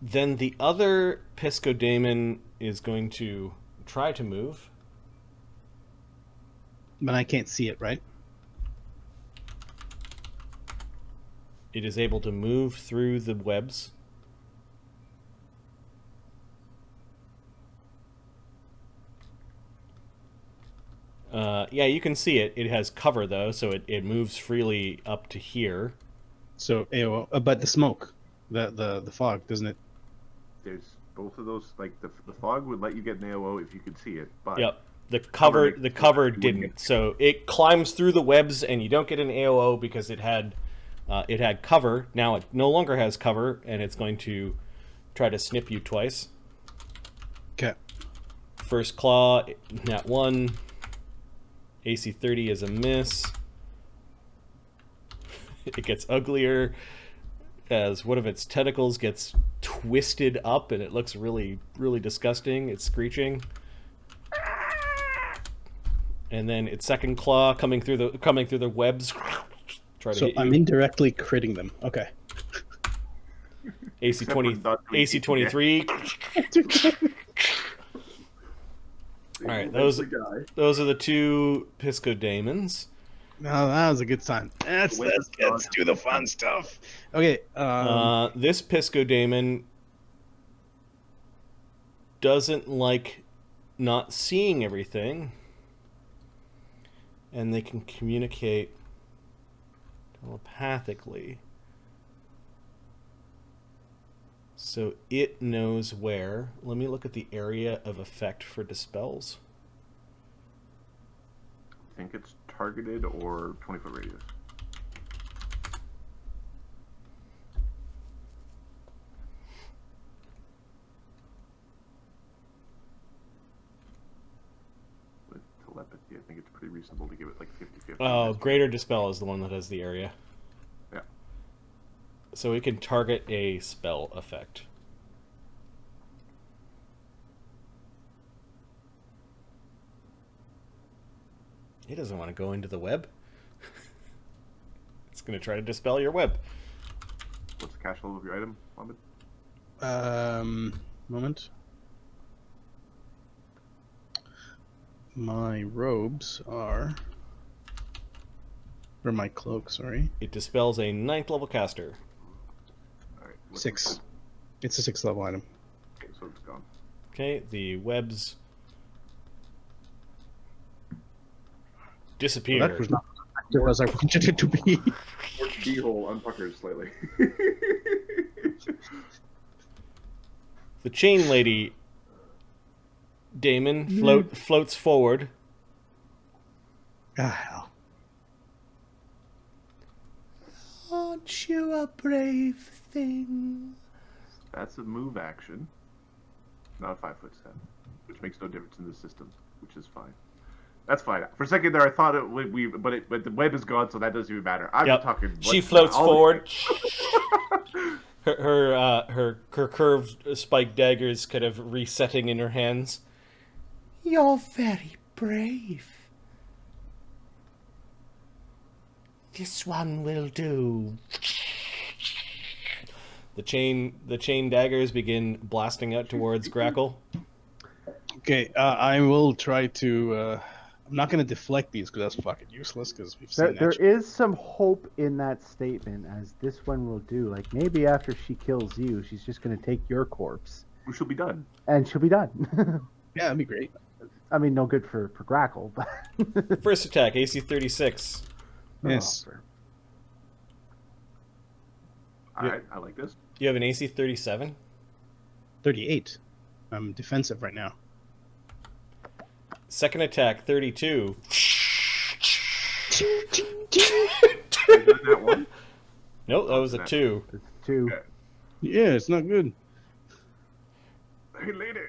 Then the other Pisco Daemon is going to try to move. But I can't see it, right? It is able to move through the webs. Yeah, you can see it. It has cover, though, so it moves freely up to here. So AOO, but the smoke, the fog, doesn't it? There's both of those. Like the fog would let you get an AOO if you could see it. But Yep. The cover you wouldn't didn't. get- So it climbs through the webs, and you don't get an AOO because it had cover. Now it no longer has cover, and it's going to try to snip you twice. Okay. First claw, nat 1. AC 30 is a miss. It gets uglier as one of its tentacles gets twisted up, and it looks really, really disgusting. It's screeching. And then its second claw coming through the webs. Try to So hit you. I'm indirectly critting them. Okay. AC Except 20, for not doing AC DPS. 23. All right, those are the two Pisco Daemons. No, that was a good sign. Let's do the fun stuff. Okay. This Pisco Daemon doesn't like not seeing everything, and they can communicate telepathically. So it knows where. Let me look at the area of effect for dispels. I think it's targeted or 20-foot radius. With telepathy, I think it's pretty reasonable to give it like 50-50. Oh, Greater Dispel is the one that has the area. Yeah. So it can target a spell effect. He doesn't want to go into the web. It's going to try to dispel your web. What's the cash level of your item, Mohammed? Moment. My robes are, or my cloak, sorry. It dispels a 9th level caster. Alright. 6. It's a 6th level item. Okay, so it's gone. Okay, the webs disappear. That was not as effective as I wanted it to be. Or keyhole unpuckers slightly. The chain lady Daemon floats forward. Ah, hell. Aren't you a brave thing? That's a move action. Not a 5-foot step. Which makes no difference in the system, which is fine. That's fine. For a second there, I thought it would but the web is gone, so that doesn't even matter. I'm talking. She floats forward. her curved spiked daggers kind of resetting in her hands. You're very brave. This one will do. The chain daggers begin blasting out towards Grakkel. Okay, I will try to. I'm not gonna deflect these because that's fucking useless. Because we've There, seen that. there shit. is some hope in that statement, as this one will do. Like, maybe after she kills you, she's just going to take your corpse, We should be done. and she'll be done. Yeah, that'd be great. I mean, no good for Grakkel, but... First attack, AC 36. Yes. Oh, All right, I like this. You have an AC 37. 38. I'm defensive right now. Second attack, 32. Is that one? Nope, that was a 2. it's 2. Okay. Yeah, it's not good. Hey, lady.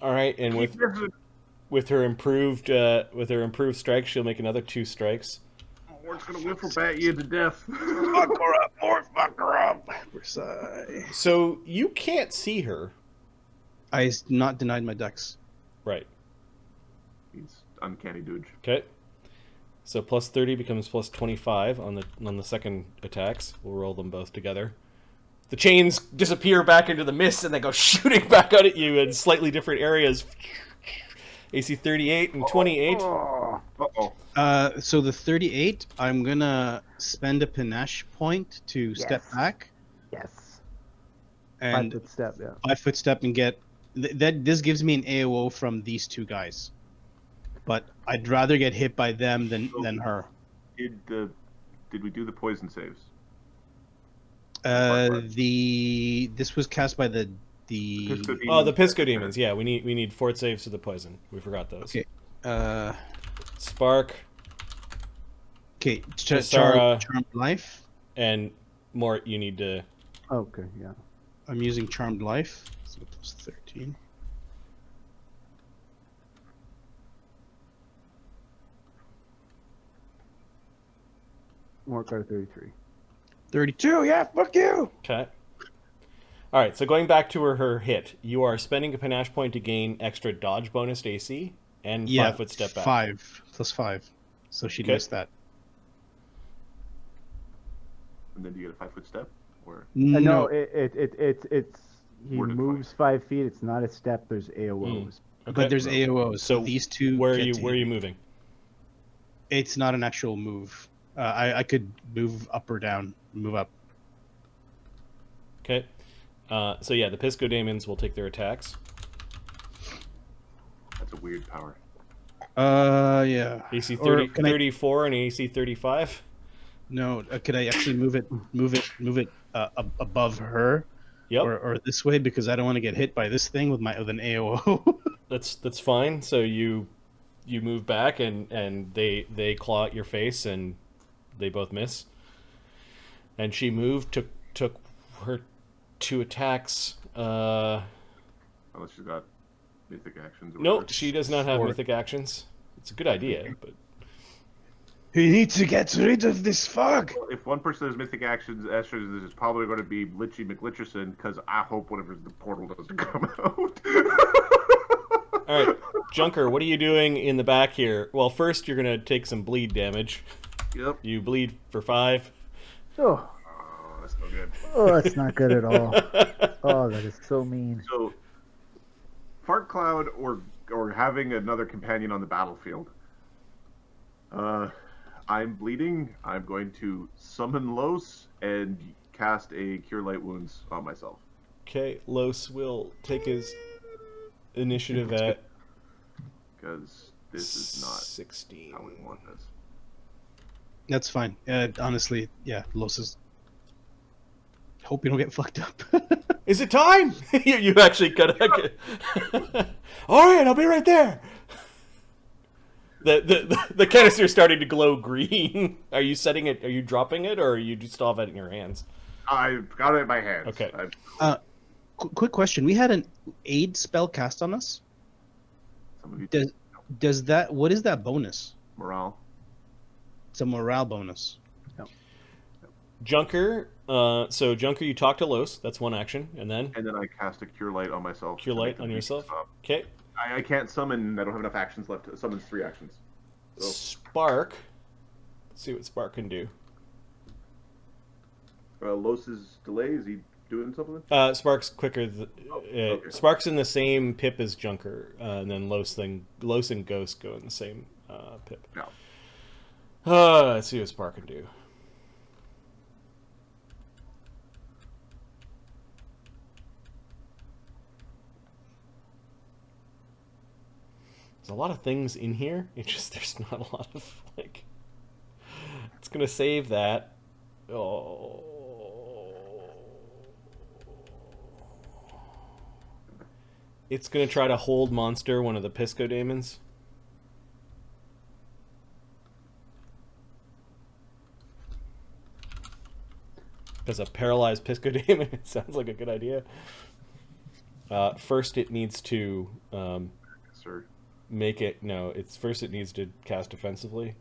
All right, and with her improved strike, she'll make another 2 strikes. We're just gonna whiffle bat you to death. Fuck her up, more fuck her up. Versailles. So you can't see her, I not denied my dex. right? He's uncanny dude. Okay. So plus 30 becomes plus 25 on the second attacks. We'll roll them both together. The chains disappear back into the mist and they go shooting back out at you in slightly different areas. AC 38 and 28. Uh-oh. So the 38, I'm gonna spend a panache point to step Yes. back Yes. and 5-foot step, yeah. 5-foot step and get that. This gives me an AOO from these two guys, but I'd rather get hit by them than her. Did we do the poison saves? This was cast by the Oh, the Pisco Demons. Yeah, we need fort saves to the poison. We forgot those. Okay. Spark Okay, Tsarra. charmed life. and Mort, you need to. Okay, yeah. I'm using charmed life, so plus 13. More card 33. 32, yeah, fuck you. Okay. All right. So going back to her hit, you are spending a panache point to gain extra dodge bonus to AC and 5-foot step back. 5 plus 5, so she Okay. missed that. And then do you get a 5-foot step? Or No, it's he Worded moves 5 feet. It's not a step. There's AOs. Okay. but there's AOOs. So So these two. Where are get you? to Where are hit you me. moving? It's not an actual move. I could move up or down. Move up. Okay. So yeah, the Pisco Daemons will take their attacks. that's a weird power. Yeah. AC Or 30, can I- 34 and AC 35. No, could I actually move it above her, Yep. or this way, because I don't want to get hit by this thing with an AOO. That's fine. So you move back and they claw at your face and they both miss. And she moved, took her 2 attacks. Unless she's got mythic actions. Or Nope, whatever. she does not have Or- mythic actions. It's a good idea, but We need to get rid of this fog. Well, if one person has mythic actions, Esther's this is probably going to be Litchy McLitcherson, because I hope whatever the portal doesn't come out. all right, Junker, what are you doing in the back here? Well, first you're gonna take some bleed damage. Yep. You bleed for 5. Oh, Oh, that's no good. oh, that's not good at all. Oh, that is so mean. So, Fart Cloud or having another companion on the battlefield. I'm bleeding. I'm going to summon Los and cast a Cure Light Wounds on myself. Okay, Los will take his initiative at Because this is not 16. how we want this. That's fine. Honestly, yeah, Los is. Hope you don't get fucked up. Is it time? you actually got to. All right, I'll be right there. The canister is starting to glow green. Are you setting it? Are you dropping it, or are you just still have it in your hands? I've got it in my hands. Okay. Quick question: we had an aid spell cast on us. Some of you Does that? What is that bonus? morale. It's a morale bonus. Junker. So Junker, you talk to Los. That's one action, and then And then I cast a Cure Light on myself. Cure to Light make the on bleeding yourself. stop. Okay. I can't summon. I don't have enough actions left. It summons 3 actions. So, Spark. Let's see what Spark can do. Los's delays. He doing something? Spark's quicker. Okay. Spark's in the same pip as Junker, and then Los and Ghost go in the same pip. No. Let's see what Spark can do. There's a lot of things in here. It's just there's not a lot of like. It's gonna save that. Oh. It's gonna try to hold monster one of the Pisco daemons. Because a paralyzed Pisco daemon, it sounds like a good idea. First, it needs to Sir. make it. No, it's first it needs to cast defensively,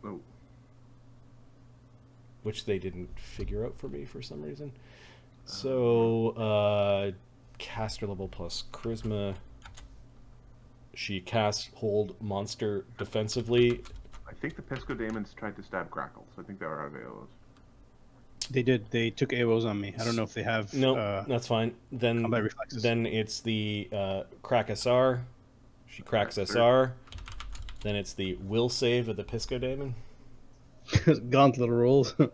Oh. which they didn't figure out for me for some reason. So, caster level plus charisma. She casts hold monster defensively. I think the Pisco Daemons tried to stab Grakkel, so I think they were out of AOs. They did. They took AOs on me. I don't know if they have. No, that's fine. Then combat reflexes. Then it's the crack SR. She cracks That's SR. Then it's the will save of the Pisco daemon. Gauntlet rolls. Well,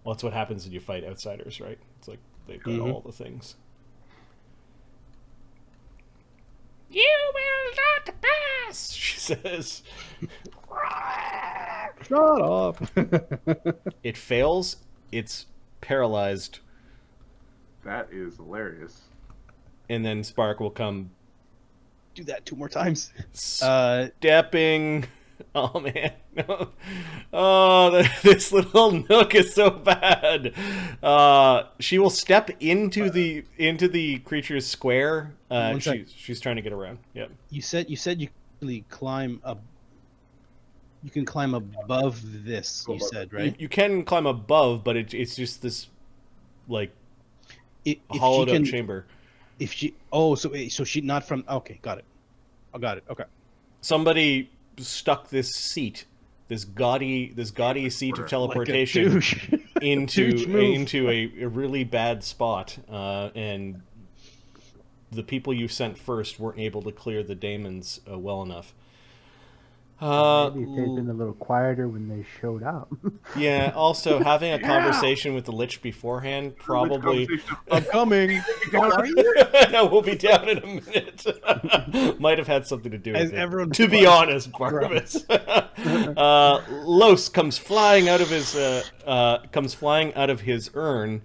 that's what happens when you fight outsiders, right? It's like they've got all the things. You will not pass, She says. Shut up. It fails. It's paralyzed. That is hilarious. And then Spark will come Do that 2 more times. stepping. Oh man, no. Oh, this little nook is so bad. She will step into the creature's square. One sec. She's trying to get around. Yep. You said you can really climb up. You can climb above this. You said, right? You can climb above, but it's just this like If hollowed she out can, chamber. If she so she not from. Okay, got it. I got it. Okay. Somebody stuck this gaudy seat of teleportation Douche. into a really bad spot, and the people you sent first weren't able to clear the daemons well enough. Maybe if they'd been a little quieter when they showed up. Yeah, also having a conversation with the Lich beforehand probably. I'm coming. No, we'll be down in a minute. Might have had something to do with it. To be honest, Barnabas. Los comes flying out of his urn,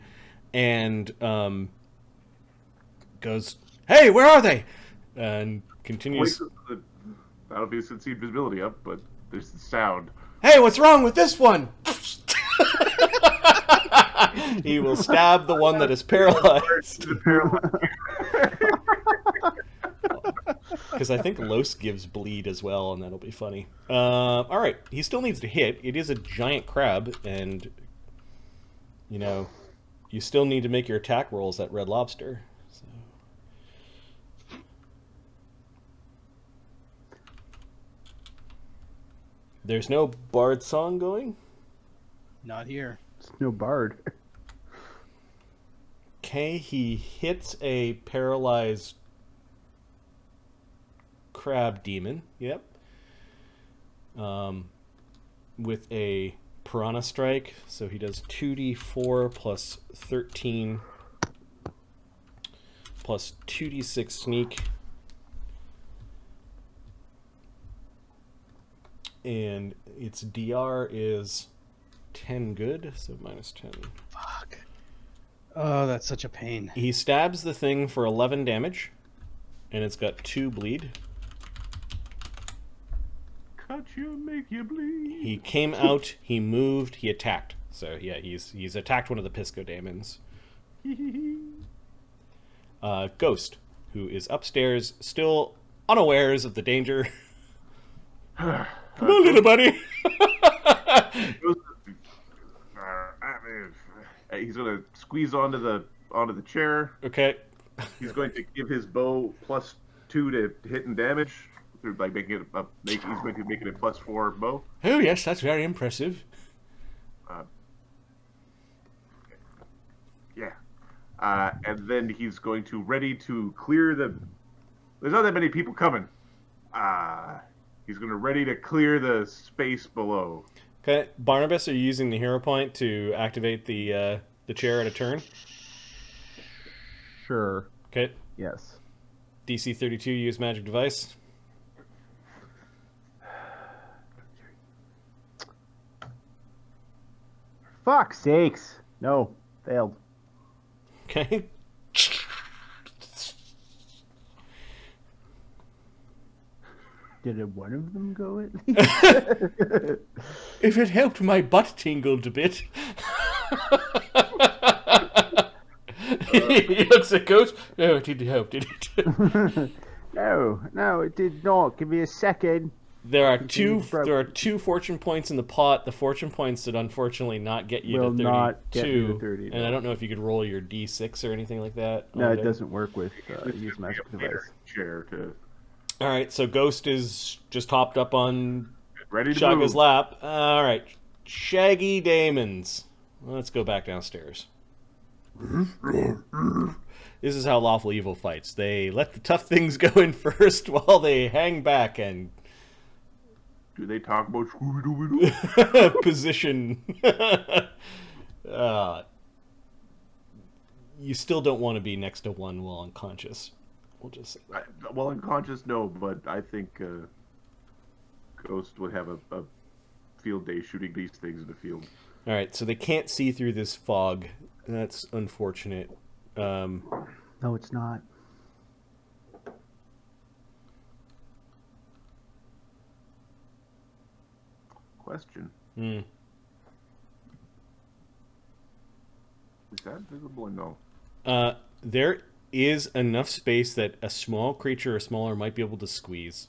and goes, "Hey, where are they?" And continues. That'll be since the invisibility up, but there's the sound. Hey, what's wrong with this one? He will stab the one that is paralyzed. Because I think Los gives bleed as well, and that'll be funny. All right, he still needs to hit. It is a giant crab, and you still need to make your attack rolls at Red Lobster. So. There's no bard song going? Not here. It's no bard. Okay, he hits a paralyzed crab demon. Yep. With a piranha strike, so he does 2d4 plus 13 plus 2d6 sneak. And its DR is 10 good, so minus 10. Fuck. Oh, that's such a pain. He stabs the thing for 11 damage, and it's got 2 bleed. Cut you, make you bleed. He came out, he moved, he attacked. So yeah, he's attacked one of the Pisco daemons. Ghost, who is upstairs, still unawares of the danger. Come on, little buddy. He's gonna squeeze onto the chair. Okay. He's going to give his bow +2 to hit and damage through making it he's going to make it a +4 bow. Oh yes, that's very impressive. And then he's going to ready to clear the. There's not that many people coming. He's going to ready to clear the space below. Okay, Barnabus, are you using the hero point to activate the chair at a turn? Sure. Okay, Yes. DC 32, use magic device. Fuck sakes. No. Failed. Okay. Did one of them go at least? If it helped, my butt tingled a bit. He looks at Ghost. No, it didn't help, did it? No, it did not. Give me a second. There are two fortune points in the pot. The fortune points that unfortunately not get you Will to 32. not get me to 30, And no. I don't know if you could roll your D6 or anything like that. No, Okay. it doesn't work with use magic Later device. chair to All right, so Ghost is just hopped up on ready to Shaga's move. lap. All right, Shaggy Daemons. Let's go back downstairs. This is how Lawful Evil fights. They let the tough things go in first while they hang back and Do they talk about Scooby-Doo? position. You still don't want to be next to one while unconscious. We'll just say that. Well, unconscious, no, but I think Ghost would have a field day shooting these things in the field. All right, so they can't see through this fog. That's unfortunate. No, it's not. Question. Hmm. Is that visible or no? There is enough space that a small creature or smaller might be able to squeeze.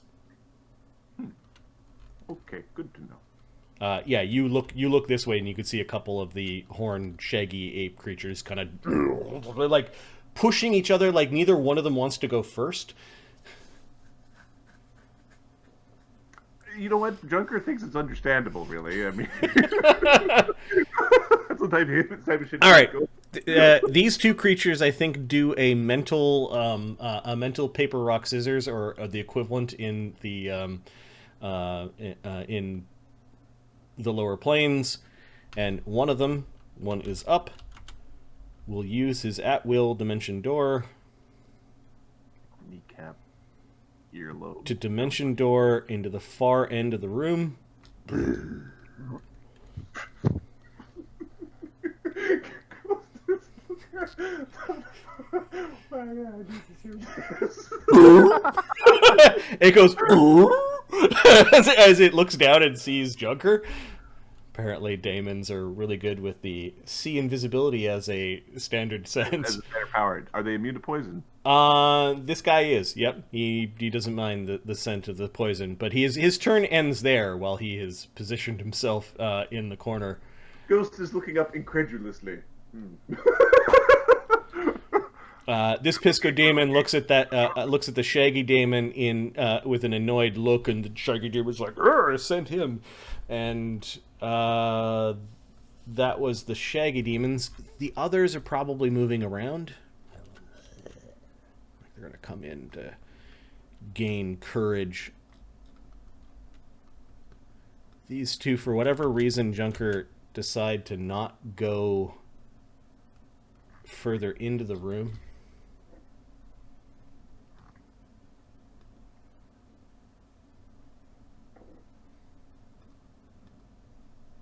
Okay, good to know. Yeah, you look this way and you can see a couple of the horned, shaggy ape creatures kind of like pushing each other like neither one of them wants to go first. You know what? Junker thinks it's understandable, really. I mean, that's the type of shit. All right. These two creatures, I think, do a mental paper rock scissors, or the equivalent in the lower planes, and one is up, will use his at-will dimension door Kneecap, earlobe. to dimension door into the far end of the room. It goes as it looks down and sees Junker. Apparently, daemons are really good with the see invisibility as a standard sense. As better powered. Are they immune to poison? This guy is. Yep, he doesn't mind the scent of the poison, but his turn ends there while he has positioned himself in the corner. Ghost is looking up incredulously. This Pisco Daemon looks at the Shaggy Daemon with an annoyed look, and the Shaggy Daemon's like, "I sent him," and that was the Shaggy Demons. The others are probably moving around. They're gonna come in to gain courage. These two, for whatever reason, Junker decide to not go further into the room.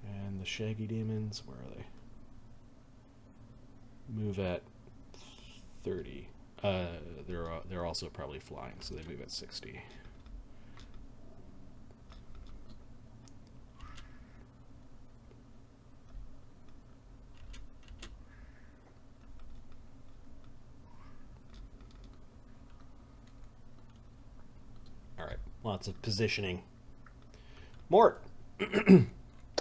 And the Shaggy Demons, where are they? Move at 30. They're also probably flying, so they move at 60. All right, lots of positioning. Mort.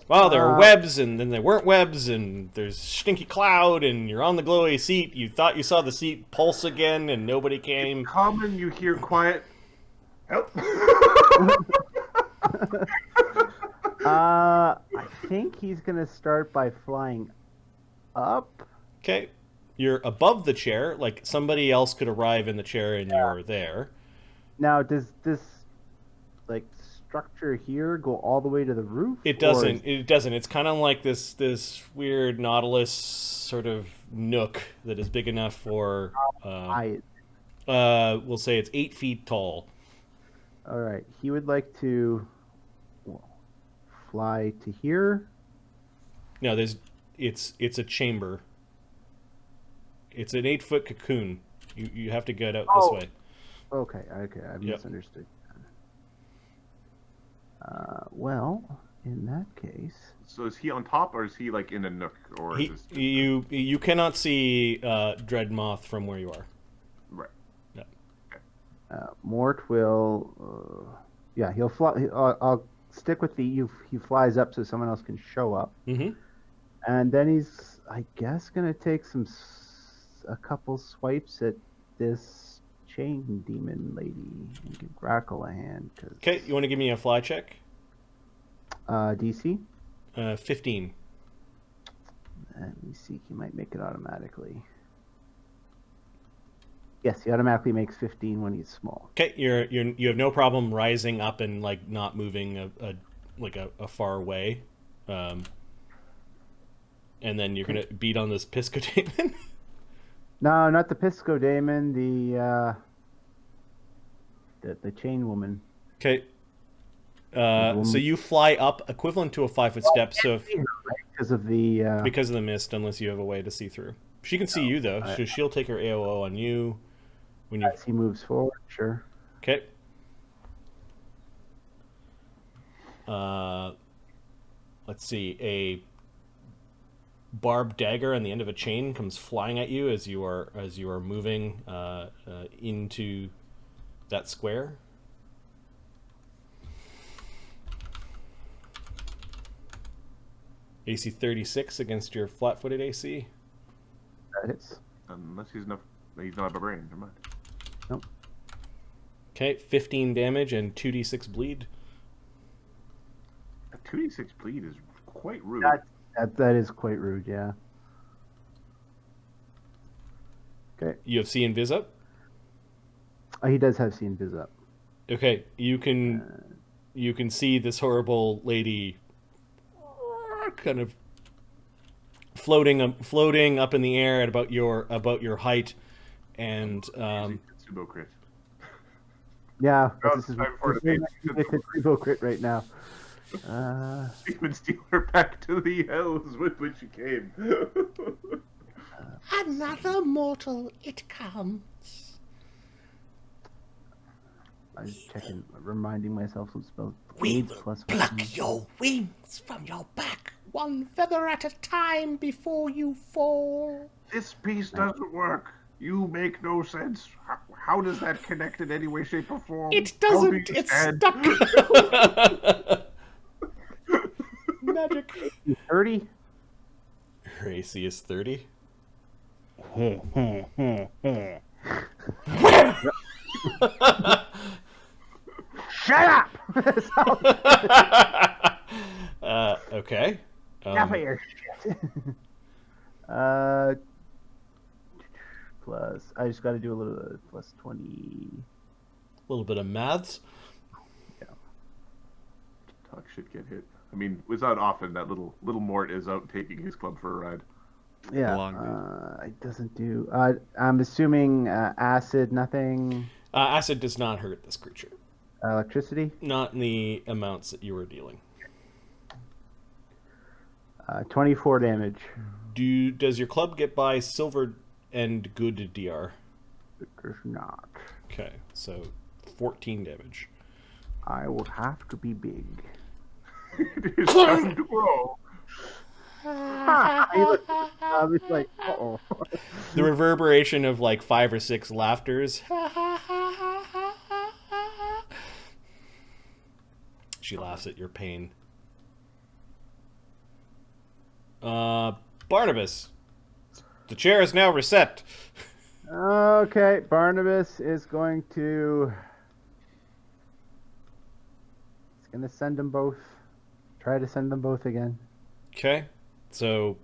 Well, there were webs, and then there weren't webs, and there's stinky cloud, and you're on the glowy seat. You thought you saw the seat pulse again, and nobody came. Common, you hear quiet. Help. I think he's gonna start by flying up. Okay. You're above the chair, like somebody else could arrive in the chair and you're there. Now, does this like structure here go all the way to the roof? It or doesn't. is- It doesn't. It's kind of like this weird Nautilus sort of nook that is big enough for. I, We'll say it's 8 feet tall. all right. He would like to fly to here. No, it's a chamber. It's an 8-foot cocoon. You have to get out this way. Okay, I misunderstood. Well, in that case, So is he on top, or is he like in a nook, or is this... You cannot see Dread Moth from where you are. Right. Mort will. Yeah, he'll fly. I'll stick with the. He flies up so someone else can show up, Mm-hmm. and then he's, I guess, gonna take a couple swipes at this chain demon lady and give Grakkel a hand. Okay, you want to give me a fly check? DC. 15. Let me see. He might make it automatically. Yes, he automatically makes 15 when he's small. Okay, you have no problem rising up and like not moving a far way, and then you're gonna beat on this Pisco Demon. No, not the Pisco Daemon. The chain woman. Okay. So you fly up equivalent to a 5-foot step. So if, Because of the. because of the mist, unless you have a way to see through, she can see you though. So she'll take her AOO on you when you. As he moves forward, sure. Okay. Let's see. A barbed dagger on the end of a chain comes flying at you as you are moving into that square. AC 36 against your flat-footed AC. That hits. Unless he's not a barbarian. Never mind. Nope. Okay, 15 damage and 2d6 bleed. A 2d6 bleed is quite rude. That is quite rude, yeah. Okay. You have See and Viz up? He does have seen Viz up. Okay, you can see this horrible lady kind of floating up in the air at about your height, and Subo crit. Yeah, Oh, this is time for it to a Subo crit right now. Demon steal her back to the hells with which she came. Another mortal it comes. I was checking, reminding myself some spells. We Blades will plus pluck weapon. your wings from your back, one feather at a time before you fall. This piece doesn't work. You make no sense. How does that connect in any way, shape, or form? It How do doesn't. you It's stand? stuck. Magic. 30? her AC is 30. Shut up! Okay. Enough of your shit. Plus, I just got to do a little plus 20. A little bit of maths. Talk shit, get hit. I mean, it's not often that little Mort is out taking his club for a ride. Yeah, Long day. it doesn't do. I'm assuming acid, nothing. Acid does not hurt this creature. Electricity, Not in the amounts that you were dealing. 24 damage. Does your club get by silver and good DR? It does not. Okay, so 14 damage. I will have to be big. It is time to grow. I was like, uh-oh. The reverberation of like 5 or 6 laughters. She laughs at your pain. Barnabas. The chair is now reset. Okay, Barnabas is going to... He's going to send them both. Try to send them both again. Okay, so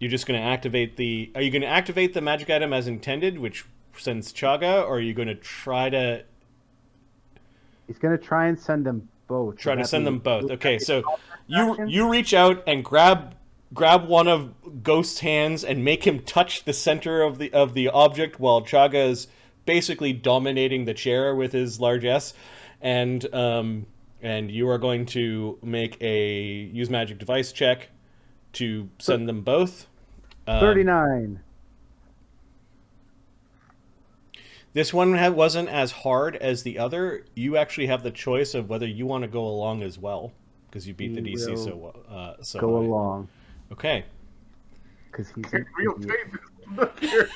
You're just going to activate the... Are you going to activate the magic item as intended, which sends Chaga, or are you going to try to... He's going to try and send them both. Try to send them both. Okay, so action? you reach out and grab one of Ghost's hands and make him touch the center of the object while Chaga is basically dominating the chair with his large S, and you are going to make a use magic device check to send them both. 39. This one wasn't as hard as the other. You actually have the choice of whether you want to go along as well, because you beat the DC so well. Go along. Okay. Because he's Real tape. Look here.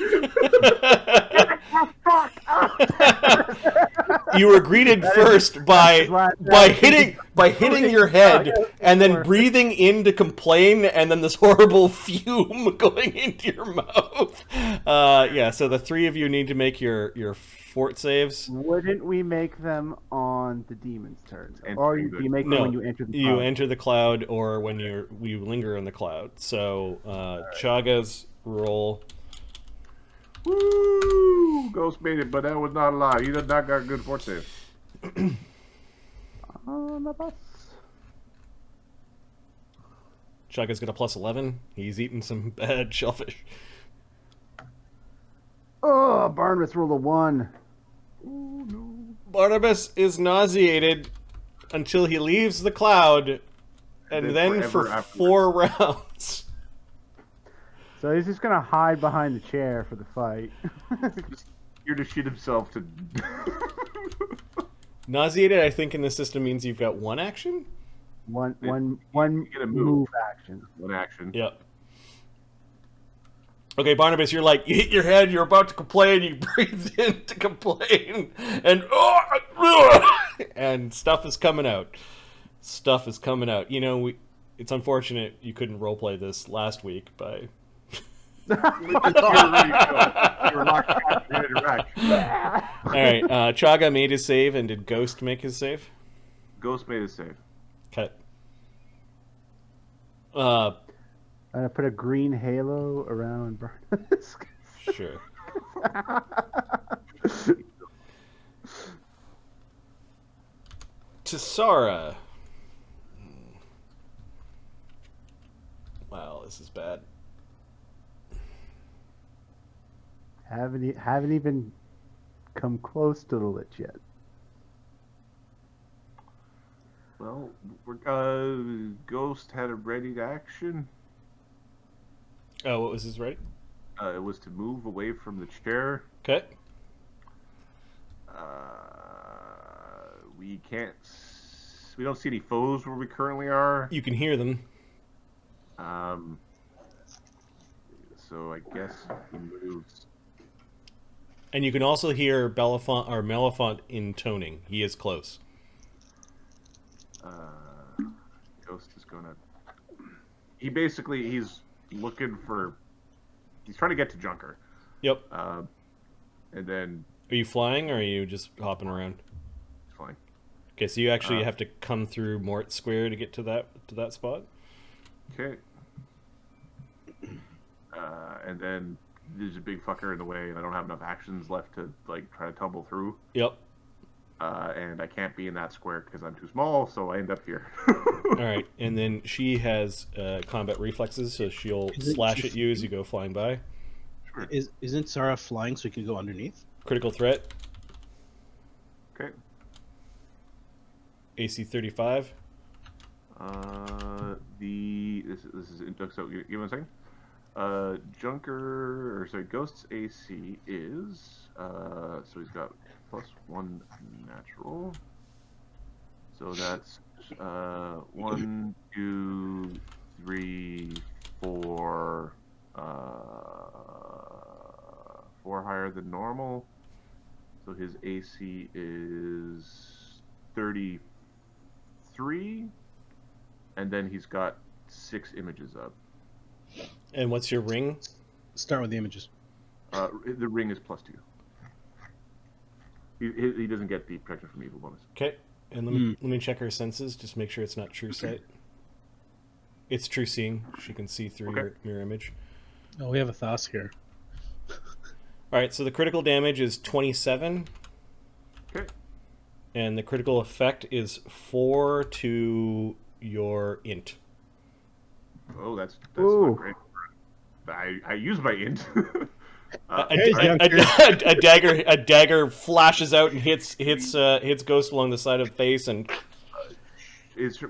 You were greeted first by hitting your head and then breathing in to complain, and then this horrible fume going into your mouth. Yeah, so the three of you need to make your fort saves. Wouldn't we make them on the demon's turn? Or do you make them when you enter the cloud? You enter the cloud, or when you linger in the cloud. So Chaga's roll. Woo! Ghost made it, but that was not a lie. He did not got a good fort save. On the bus. Chaga's got a plus 11. He's eating some bad shellfish. Oh, Barnabus rolled a 1. Oh, no. Barnabus is nauseated until he leaves the cloud, and then for afterwards. 4 rounds. So he's just gonna hide behind the chair for the fight. Just here to shit himself to. Nauseated, I think, in the system means you've got one action? One get a move action. One action. Yep. Okay, Barnabus, you're like, you hit your head, you're about to complain, you breathe in to complain, and and stuff is coming out. Stuff is coming out. You know, it's unfortunate you couldn't roleplay this last week by... You were locked out in a rack. Alright, Chaga made his save, and did Ghost make his save? Ghost made a save. Okay. I'm gonna put a green halo around Barnabus. Sure. Tsarra. Wow, this is bad. Haven't even come close to the lich yet. Well, Ghost had a ready action. Oh, what was his right? It was to move away from the chair. Okay. We can't. We don't see any foes where we currently are. You can hear them. So I guess he moves. And you can also hear Malefont intoning. He is close. Ghost is gonna. He's looking for. He's trying to get to Junker. Yep. And then. Are you flying, or are you just hopping around? He's flying. Okay, so you actually have to come through Mort Square to get to that spot. Okay. And then there's a big fucker in the way, and I don't have enough actions left to try to tumble through. Yep. And I can't be in that square because I'm too small, so I end up here. All right, and then she has combat reflexes, so she'll slash at you as you go flying by. Sure. Isn't Tsarra flying so he can go underneath? Critical threat. Okay. AC 35. This is so give me a second. Ghost's AC is so he's got +1 natural. So that's 1, 2, 3, 4, 4 higher than normal. So his AC is 33, and then he's got 6 images up. And what's your ring? Start with the images. The ring is +2. He doesn't get the protection from evil bonus. Okay, and let me check her senses, just make sure it's not true sight. It's true seeing. She can see through your mirror image. Oh, we have a Thas here. All right, so the critical damage is 27, Okay. and the critical effect is 4 to your int. Oh, that's Ooh. not great. I use my int. A dagger flashes out and hits Ghost along the side of the face, and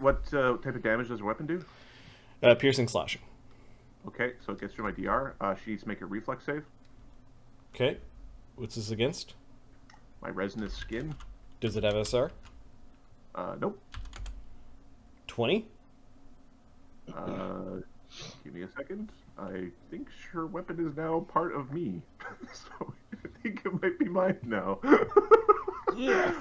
What type of damage does a weapon do? piercing slashing. Okay, so it gets through my DR. She needs to make a reflex save. Okay, what's this against? My resinous skin. Does it have SR? Nope. 20. Give me a second. I think her weapon is now part of me, so I think it might be mine now. Yeah.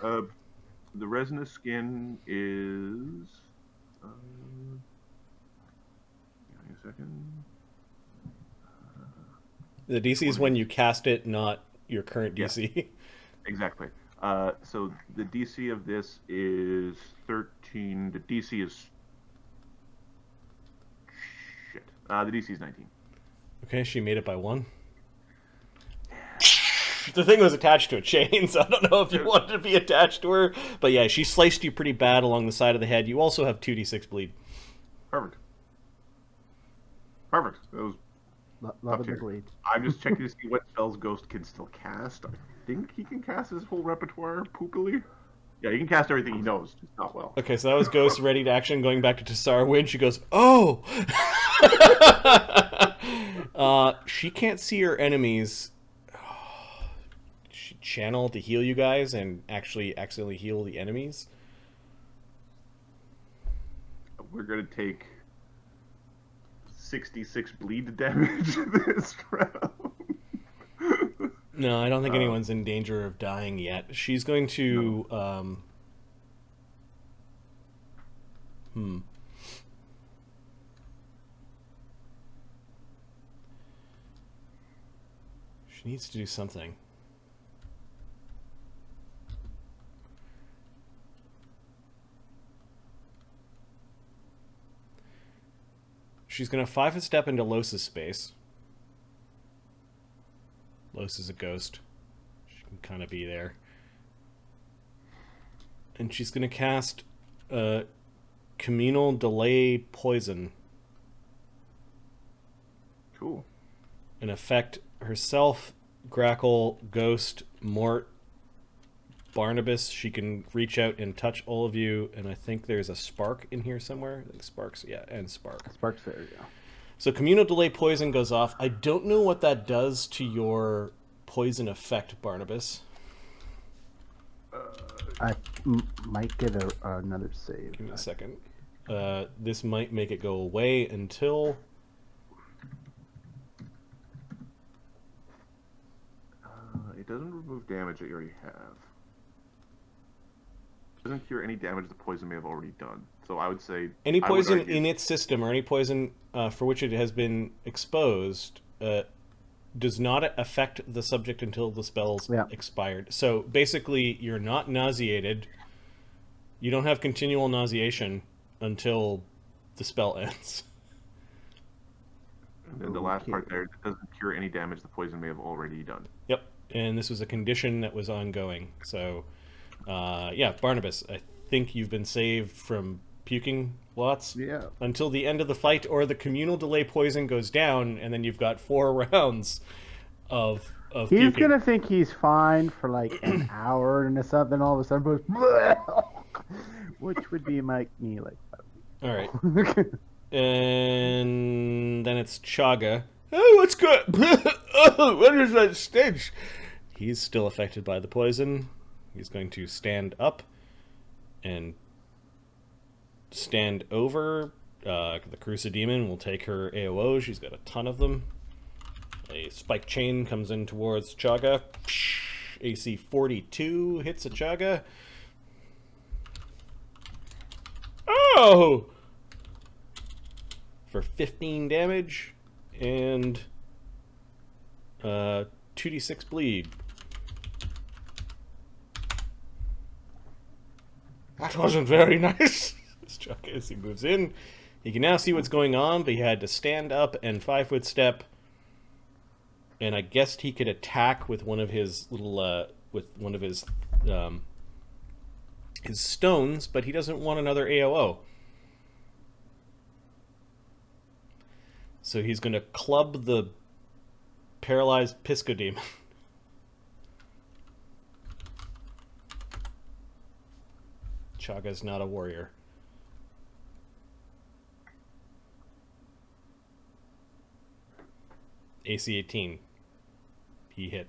The resinous skin is. Give me a second. The DC is when you cast it, not your current DC. Exactly. So the DC of this is 13. The DC is. Shit. The DC is 19. Okay, she made it by 1. The thing was attached to a chain, so I don't know if you wanted to be attached to her. But yeah, she sliced you pretty bad along the side of the head. You also have 2d6 bleed. Perfect. Perfect. That was. Love of the blade. I'm just checking to see what spells Ghost can still cast. I think he can cast his whole repertoire poopily. Yeah, he can cast everything he knows, just not well. Okay, so that was Ghost ready to action. Going back to Tsarra Wind, she goes, "Oh!" She can't see her enemies. She channel to heal you guys and actually accidentally heal the enemies. We're gonna take 66 bleed damage this round. No, I don't think anyone's in danger of dying yet. She's going to She needs to do something. She's going to 5-foot step into Los's space. Los is a ghost. She can kind of be there. And she's going to cast Communal Delay Poison. Cool. And affect herself, Grakkel, Ghost, Mort, Barnabus. She can reach out and touch all of you, and I think there's a Spark in here somewhere. I think Spark's, yeah, and Spark. Spark's there, yeah. So Communal Delay Poison goes off. I don't know what that does to your poison effect, Barnabus. I might get another save. Give me a second. This might make it go away until... It doesn't remove damage that you already have. It doesn't cure any damage the poison may have already done. So I would say... Any I would poison argue- in its system or any poison for which it has been exposed does not affect the subject until the spell's expired. So basically, you're not nauseated. You don't have continual nauseation until the spell ends. And then the last part there, it doesn't cure any damage the poison may have already done. Yep. And this was a condition that was ongoing. So, yeah, Barnabas, I think you've been saved from puking lots. Yeah. Until the end of the fight, or the communal delay poison goes down, and then you've got 4 rounds of He's puking. gonna think he's fine for like an hour and something. All of a sudden, goes, which would be me like. All right. And then it's Chaga. Oh, what's good? Oh, what is that stench? He's still affected by the poison. He's going to stand up and stand over. The Crusademon will take her AOO. She's got a ton of them. A spike chain comes in towards Chaga. AC 42 hits a Chaga. Oh! For 15 damage and 2d6 bleed. That wasn't very nice. As he moves in, He can now see what's going on, but he had to stand up and 5-foot step. And I guessed he could attack with one of his little, his stones, but he doesn't want another AOO. So he's going to club the paralyzed Pisco Demon. Chaga's not a warrior. AC 18. He hit.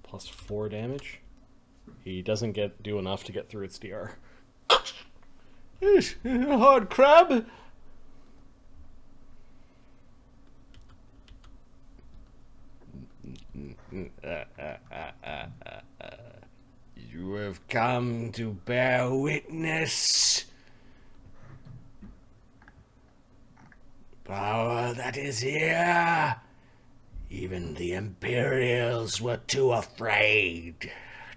Plus 4 damage. He doesn't do enough to get through its DR. A hard crab. You have come to bear witness. Power that is here. Even the Imperials were too afraid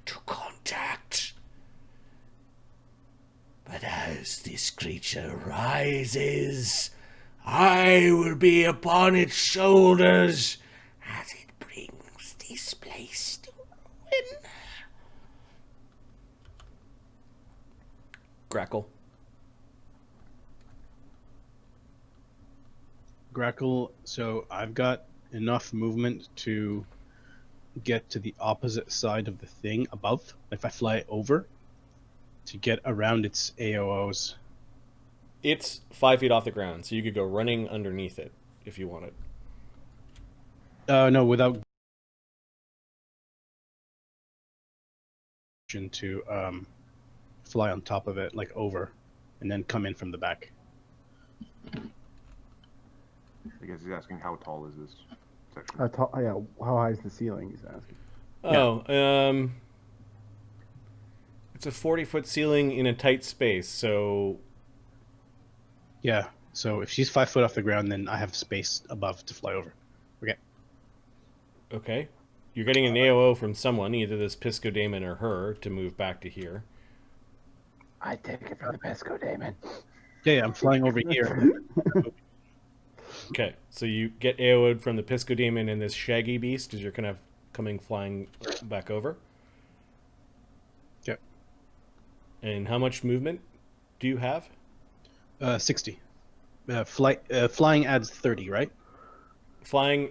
to contact. But as this creature rises, I will be upon its shoulders as it brings this place to ruin. Grakkel. Grakkel, so I've got enough movement to get to the opposite side of the thing above, if I fly over, to get around its AOOs. It's 5 feet off the ground, so you could go running underneath it if you wanted. No, without to fly on top of it, like over, and then come in from the back. I guess he's asking how tall is this section? How high is the ceiling? He's asking. Oh, it's a 40-foot ceiling in a tight space, so Yeah, so if she's 5 foot off the ground, then I have space above to fly over. Okay. okay. You're getting an AOO from someone, either this Pisco Daemon or her, to move back to here. I take it from the Pisco Daemon. Yeah, I'm flying over here. Okay, so you get AO'd from the Pisco Demon and this shaggy beast as you're kind of flying back over. Okay. And how much movement do you have? 60. Flying adds 30, right? Flying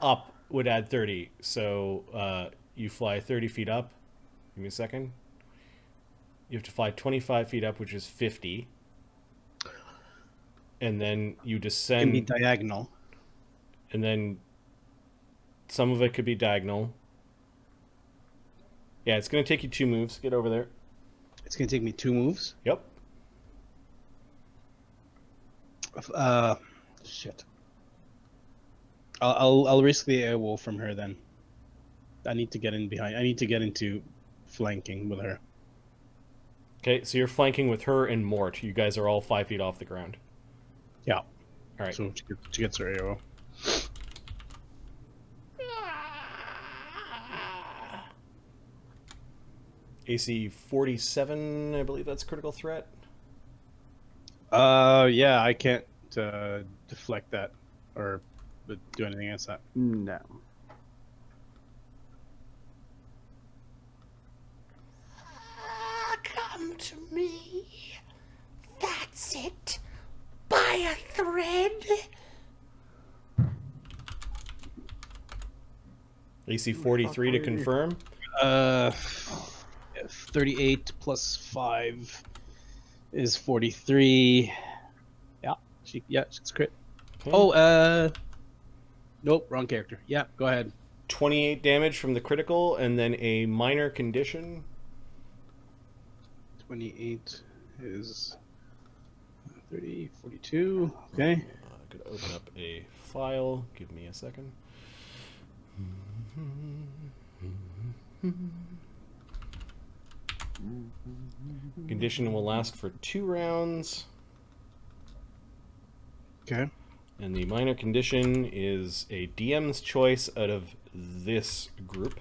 up would add 30, so you fly 30 feet up. Give me a second. You have to fly 25 feet up, which is 50. And then you descend. Can be diagonal. And then some of it could be diagonal. Yeah, it's going to take you 2 moves. Get over there. It's going to take me 2 moves. Yep. Shit. I'll risk the AOO from her then. I need to get in behind. I need to get into flanking with her. Okay, so you're flanking with her and Mort. You guys are all 5 feet off the ground. Yeah. All right. So she gets her AOO. AC 47, I believe that's critical threat. Yeah, I can't deflect that or do anything against that. No. Come to me. That's it. By a thread. AC 43 to confirm. 38 plus 5 is 43. Yeah, she's crit. Okay. Oh, nope, wrong character. Yeah, go ahead. 28 damage from the critical, and then a minor condition. 28 is 30, 42. Okay. I could open up a file. Give me a second. Condition will last for 2 rounds. Okay. And the minor condition is a DM's choice out of this group.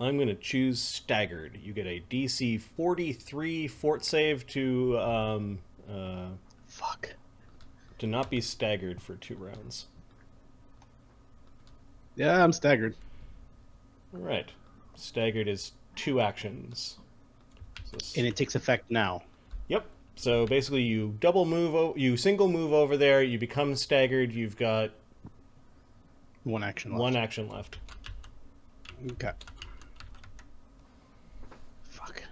I'm going to choose staggered. You get a DC 43 fort save to Fuck. to not be staggered for 2 rounds. Yeah, I'm staggered. All right. Staggered is 2 actions. So And it takes effect now. Yep. So basically, you double move, you single move over there. You become staggered. You've got 1 action left. 1 action left. Okay. Fuck.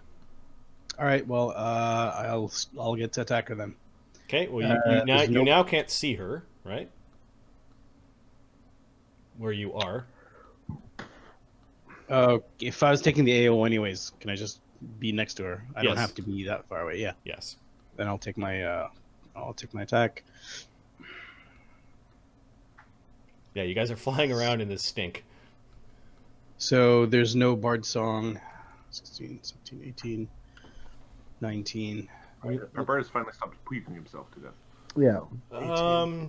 All right. Well, I'll get to attack her then. Okay. Well, there's you no- now can't see her, right? Where you are. If I was taking the AO anyways, can I just be next to her? I don't Yes. have to be that far away. Yeah. Yes. Then I'll take my attack. Yeah. You guys are flying around in this stink. So there's no bard song. 16, 17, 18, 19. Our bird has finally stopped squeezing himself to death. Yeah.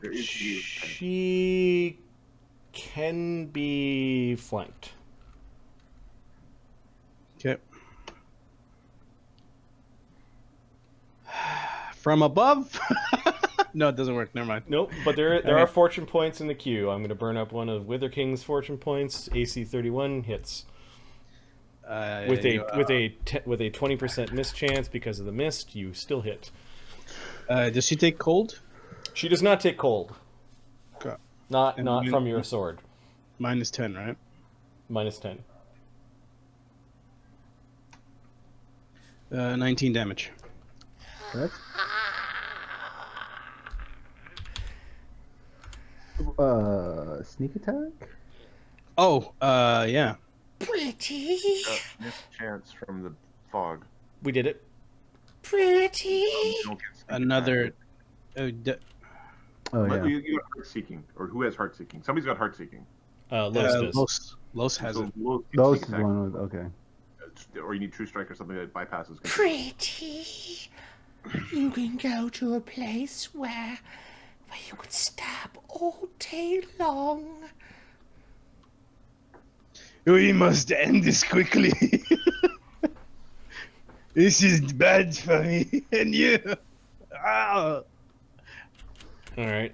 There is She can be flanked. Okay. From above? No, it doesn't work. Never mind. Nope, but there All are right. fortune points in the queue. I'm going to burn up one of Wither King's fortune points. AC 31 hits with a 20% miss chance because of the mist. You still hit. Does she take cold? She does not take cold. Okay. Not And not you- from your sword. Minus 10, right? Minus 10. 19 damage. That's sneak attack. Oh, yeah. Pretty. missed chance from the fog. We did it. Pretty. You don't get sneak Another. attack. Oh But yeah. you got heart seeking, or who has heart seeking? Somebody's got heart seeking. Los does. Los has it. Los gets Those sneak is attack. one with okay. Or you need true strike or something that bypasses. Pretty. You can go to a place where you can stab all day long. We must end this quickly. This is bad for me and you. Ah. All right.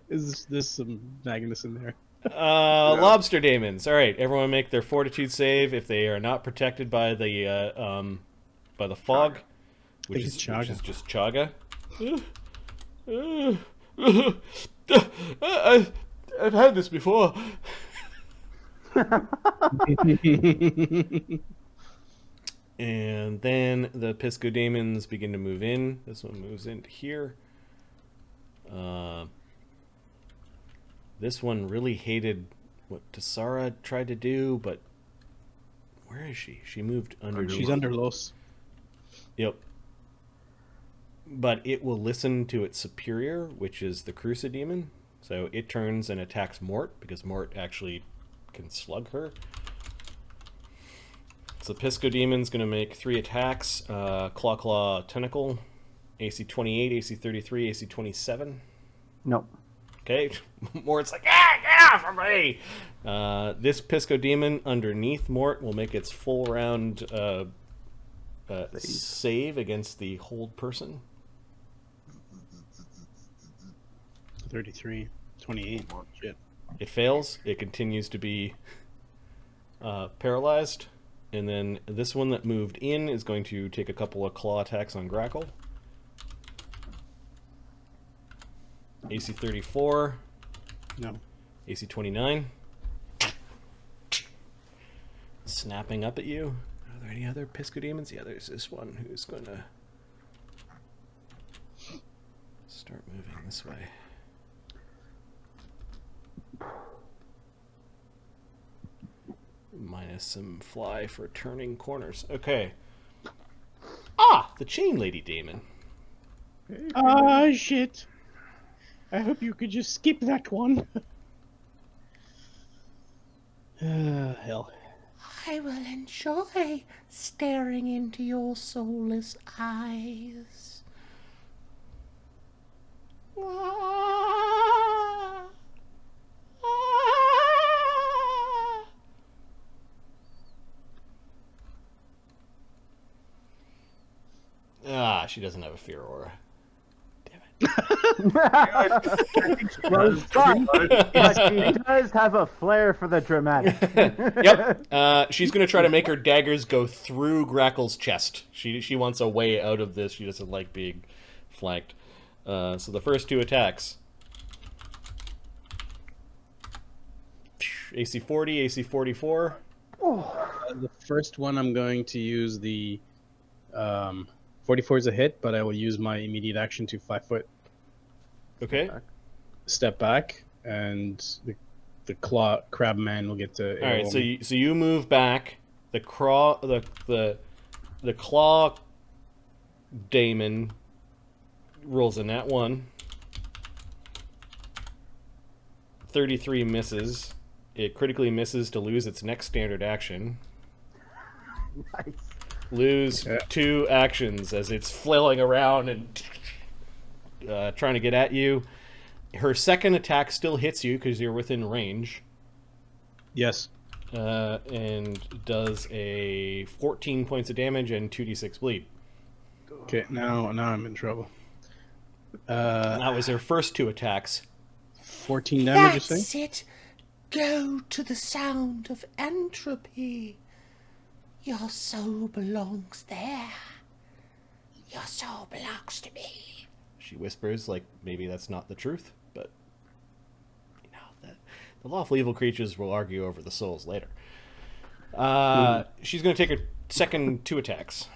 There's some Magnus in there. Lobster daemons. All right. Everyone make their fortitude save if they are not protected by the fog, which think is, it's which Chaga. is just Chaga. I've had this before. And then the Pisco Daemons begin to move in. This one moves into here. This one really hated what Tsarra tried to do, but where is she? She moved underneath. She's under Los. Yep. But it will listen to its superior, which is the Crusa Demon. So it turns and attacks Mort, because Mort actually can slug her. So Pisco Demon's going to make 3 attacks. Claw, Tentacle. AC 28, AC 33, AC 27. Nope. Okay. Mort's like, get off of me! This Pisco Demon underneath Mort will make its full round save against the hold person. 33, 28. Shit. It fails. It continues to be paralyzed. And then this one that moved in is going to take a couple of claw attacks on Grakkel. AC 34. No. AC 29. Snapping up at you. Are there any other Pisco Demons? Yeah, there's this one who's going to start moving this way. Minus some fly for turning corners. Okay. Ah, the Chain Lady Demon. Ah, shit. I hope you could just skip that one. Hell. I will enjoy staring into your soulless eyes. Ah, ah. Ah, she doesn't have a fear aura. But she does have a flair for the dramatic. Yep. She's going to try to make her daggers go through Grakkel's chest. She wants a way out of this. She doesn't like being flanked. So the first 2 attacks. AC 40, AC 44. The first one I'm going to use the 44 is a hit, but I will use my immediate action to 5 foot Okay. step back, and the claw crab man will get to. All right. So you move back. The claw daemon rolls a nat 1. 33 misses. It critically misses to lose its next standard action. Nice. Lose 2 actions as it's flailing around and trying to get at you. Her second attack still hits you because you're within range. Yes. And does a 14 points of damage and 2d6 bleed. Okay, now I'm in trouble. That was her first 2 attacks. 14 damage, you That's say? it. Go to the sound of entropy. Your soul belongs there. Your soul belongs to me. She whispers, like maybe that's not the truth, but you know, the lawful evil creatures will argue over the souls later. She's going to take her second 2 attacks.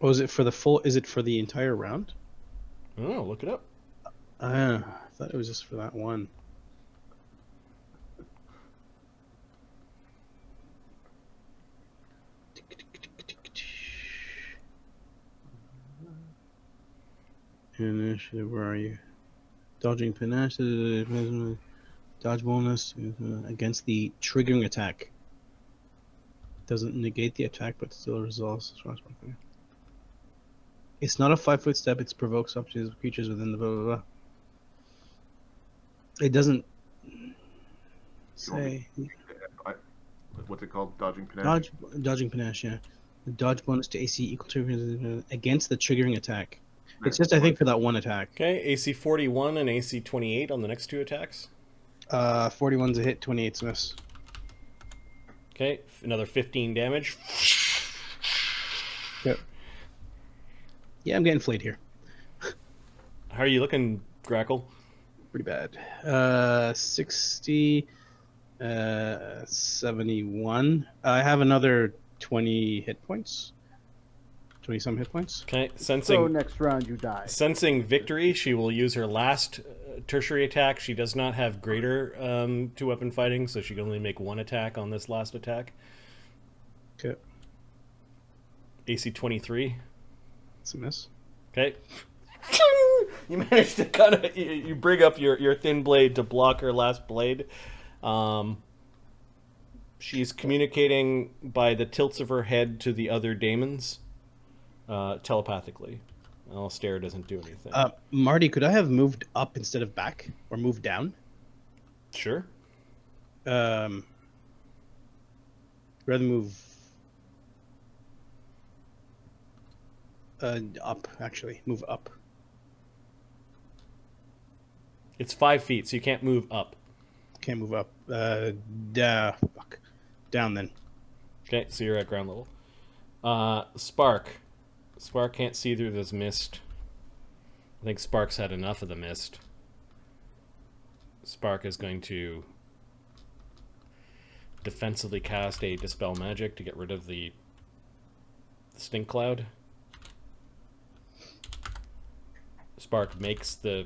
Oh, is it for the full? Is it for the entire round? Oh, look it up. I thought it was just for that one. Initiative, where are you? Dodging panache, dodge bonus against the triggering attack. Doesn't negate the attack, but still resolves. It's not a 5 foot step. It provokes up to creatures within the blah blah blah. It doesn't say What's it called? Dodging panache? dodging panache. Yeah, the dodge bonus to AC equal to against the triggering attack. It's just I think for that one attack. Okay, AC 41 and AC 28 on the next 2 attacks. 41's a hit, 28's a miss. Okay, another 15 damage. Yep. Yeah, I'm getting flayed here. How are you looking, Grakkel? Pretty bad. 60, 71. I have another 20 hit points. 20 some hit points. Okay, So sensing next round you die. victory, she will use her last tertiary attack. She does not have greater 2-weapon fighting, so she can only make 1 attack on this last attack. Okay. AC 23. It's a miss. Okay. You managed to kind of you bring up your thin blade to block her last blade. She's communicating by the tilts of her head to the other daemons telepathically. Stare doesn't do anything. Marty, could I have moved up instead of back, or moved down? Sure. Rather move up. Actually, move up. It's 5 feet, so you can't move up. Can't move up. Fuck. Down then. Okay, so you're at ground level. Spark. Spark can't see through this mist. I think Spark's had enough of the mist. Spark is going to defensively cast a Dispel Magic to get rid of the stink cloud. Spark makes the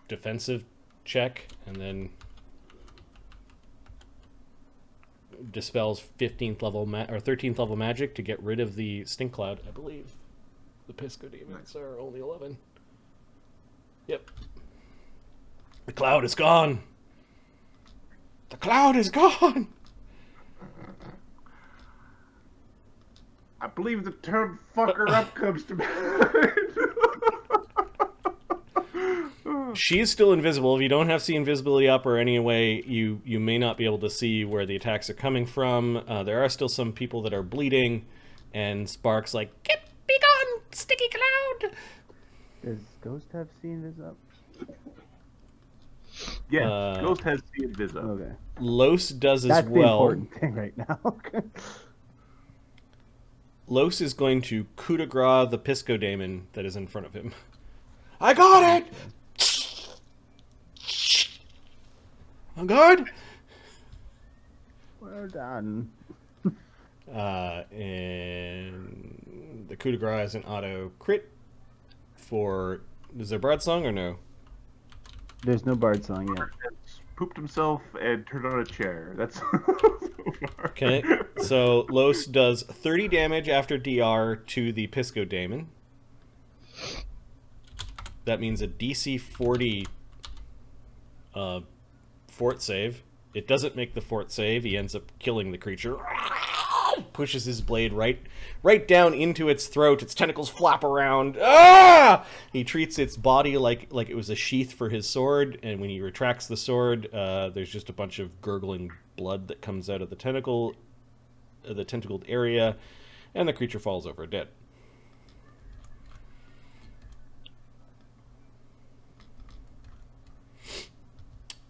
defensive check and then dispels 15th level or 13th level magic to get rid of the stink cloud. I believe the Pisco demons are only 11. Yep. The cloud is gone. The cloud is gone. I believe the term "fucker up" comes to mind. She's still invisible. If you don't have see invisibility up or any way, you may not be able to see where the attacks are coming from. There are still some people that are bleeding, and Spark's like, "Get be gone, sticky cloud!" Does Ghost have seen this up? Yeah, Ghost has the invis up. Okay. Los does as That's the well. important thing right now. Los is going to coup de grace the Pisco Daemon that is in front of him. I got it! Oh, God! Well done. And the coup de grace is an auto crit for... Is there Bard Song or no? There's no Bard song yet. Pooped himself and turned on a chair. That's so far. Okay, so Los does 30 damage after DR to the Pisco Daemon. That means a DC 40 fort save. It doesn't make the fort save. He ends up killing the creature. Pushes his blade right down into its throat. Its tentacles flap around. Ah! He treats its body like it was a sheath for his sword, and when he retracts the sword, there's just a bunch of gurgling blood that comes out of the tentacled area, and the creature falls over dead.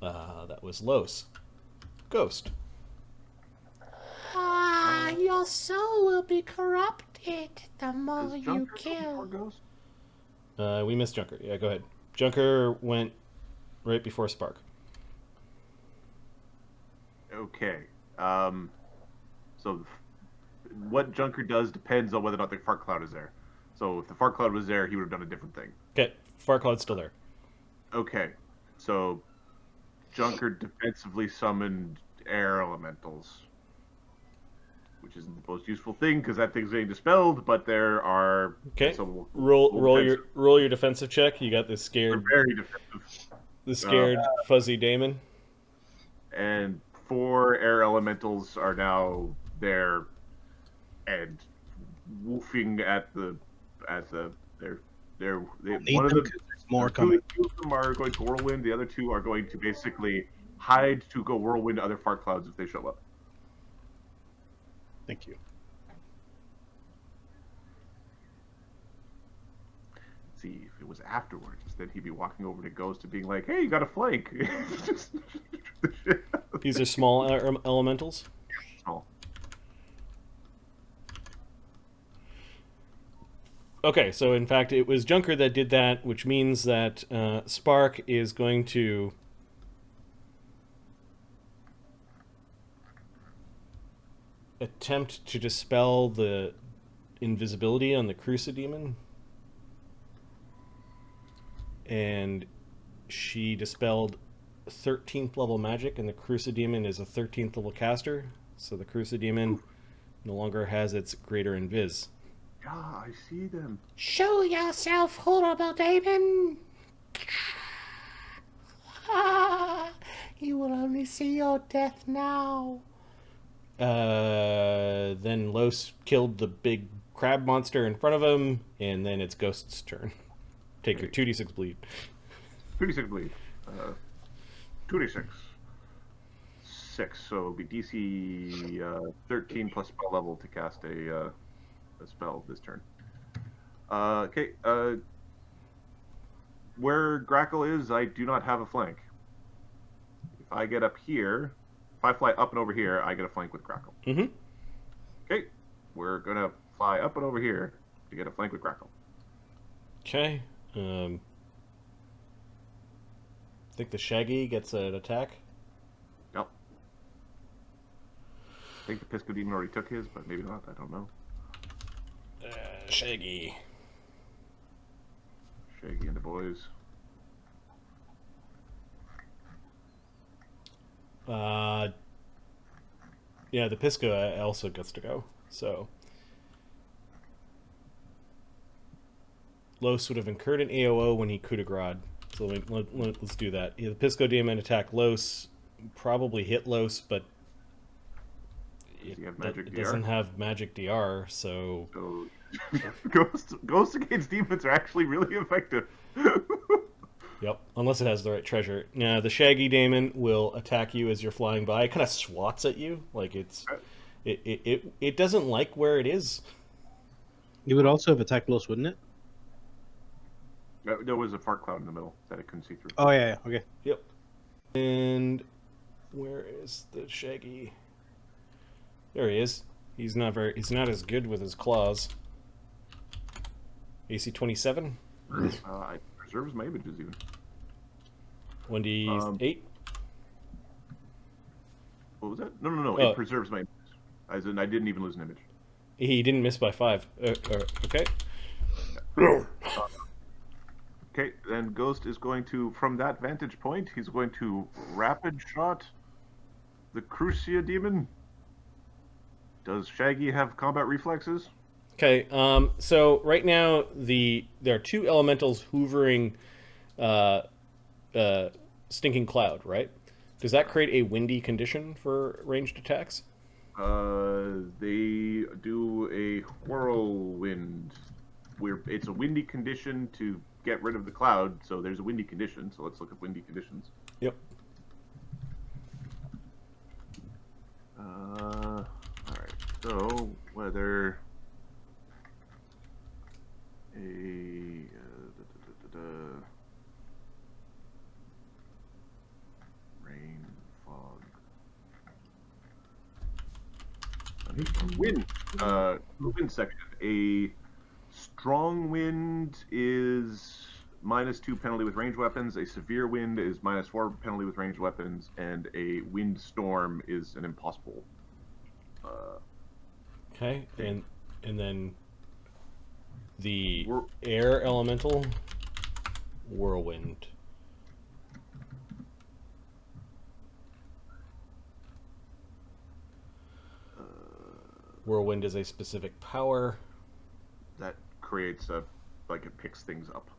That was Los. Ghost. Ah, your soul will be corrupted the more Does you Junker go kill. before Ghost? We missed Junker. Yeah, go ahead. Junker went right before Spark. Okay. So what Junker does depends on whether or not the fart cloud is there. So if the fart cloud was there, he would have done a different thing. Okay, Far Cloud's still there. Okay. So Junker defensively summoned air elementals, which isn't the most useful thing because that thing's getting dispelled. But there are Okay, so roll your defensive check. You got this They're scared very defensive. fuzzy Daemon. And 4 air elementals are now there and woofing at the Need one of them them 'cause there's more coming. two of them are going to whirlwind. The other 2 are going to basically hide to go whirlwind other fart clouds if they show up. Thank you. See, if it was afterwards, then he'd be walking over to Ghost and being like, "Hey, you got a flank." These are small elementals. Oh. Okay, so in fact it was Junker that did that, which means that Spark is going to attempt to dispel the invisibility on the Crucidemon. And she dispelled 13th level magic, and the Crucidemon is a 13th level caster, so the Crucidemon no longer has its greater invis. Yeah, I see them. Show yourself, horrible Daemon. Ah, you will only see your death now. Then Los killed the big crab monster in front of him, and then it's Ghost's turn. Take your 2d6 bleed. 2d6 bleed. 2d6. 6, so it'll be DC 13 plus spell level to cast a spell this turn. Okay, where Grakkel is, I do not have a flank. If I get up here, if I fly up and over here, I get a flank with Grakkel. Mm-hmm. Okay, we're gonna fly up and over here to get a flank with Grakkel. Okay. I think the Shaggy gets an attack. Yep. I think the Pisco Demon already took his, but maybe not. I don't know. Shaggy. Shaggy and the boys. Yeah, the Pisco also gets to go. So Los would have incurred an AOO when he coup de grace. So let's do that. Yeah, the Pisco Demon attack Los, probably hit Los, but it doesn't have magic DR, so Ghosts against demons are actually really effective. Yep, unless it has the right treasure. Now, the Shaggy Daemon will attack you as you're flying by. It kind of swats at you, like it doesn't like where it is. You would also have attack close, wouldn't it? There was a fart cloud in the middle that it couldn't see through. Oh yeah, okay. Yep. And where is the Shaggy? There he is. He's not as good with his claws. AC 27. It preserves my images even. 1d8. What was that? No. Oh. It preserves my images. As in, I didn't even lose an image. He didn't miss by 5. Okay. Okay, then Ghost is going to, from that vantage point, he's going to rapid shot the Crucia demon. Does Shaggy have combat reflexes? Okay. So right now there are 2 elementals hoovering Stinking Cloud, right? Does that create a windy condition for ranged attacks? They do a whirlwind. It's a windy condition to get rid of the cloud, so there's a windy condition. So let's look at windy conditions. Yep. All right. So whether a rain, fog, wind. Wind section. A strong wind is -2 penalty with ranged weapons. A severe wind is -4 penalty with ranged weapons, and a wind storm is an impossible. Okay, and then the air elemental, whirlwind. Whirlwind is a specific power that creates it picks things up.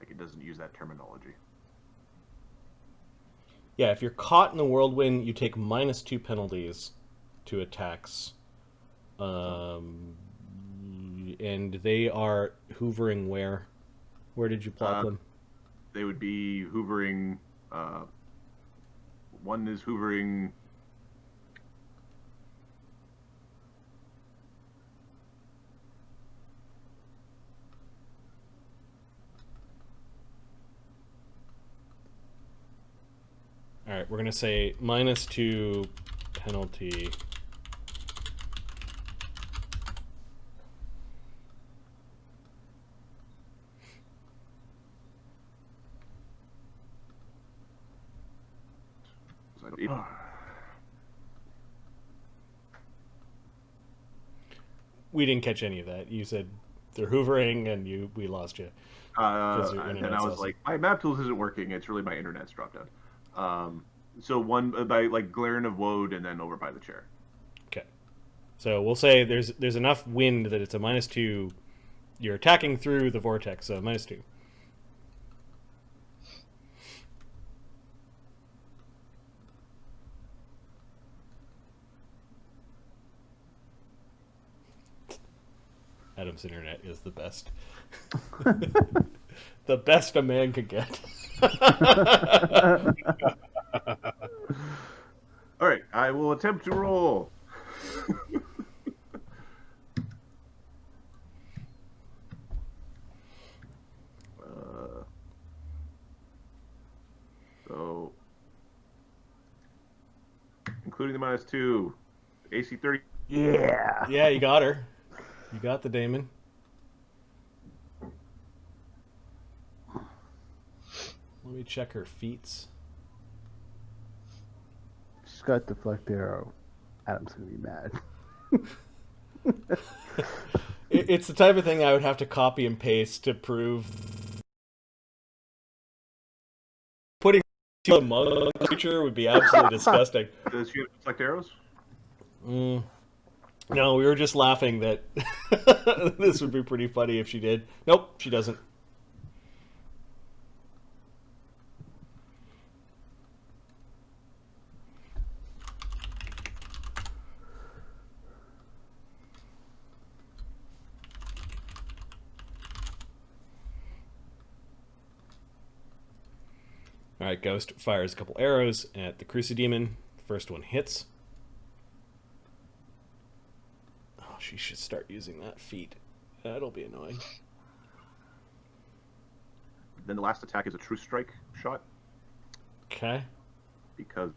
It doesn't use that terminology. Yeah, if you're caught in the whirlwind, you take -2 penalties to attacks. And they are hoovering where? Where did you plot them? They would be hoovering. One is hoovering. All right, we're gonna say -2 penalty. We didn't catch any of that. You said they're hoovering, and we lost you. And I was like, my map tools isn't working. It's really my internet's dropped out. So one by Glaren of Woad, and then over by the chair. Okay. So we'll say there's enough wind that it's a -2. You're attacking through the vortex, so -2. Adam's internet is the best. The best a man could get. All right, I will attempt to roll. So, including the -2, AC 30. Yeah. Yeah, you got her. You got the Daemon. Let me check her feats. She's got deflect arrow. Adam's gonna be mad. It's the type of thing I would have to copy and paste to prove. Putting a monk creature would be absolutely disgusting. Does she have deflect arrows? No, we were just laughing that this would be pretty funny if she did. Nope, she doesn't. All right, Ghost fires a couple arrows at the Crucidemon. First one hits. Oh, she should start using that feat. That'll be annoying. Then the last attack is a true strike shot. Okay. Because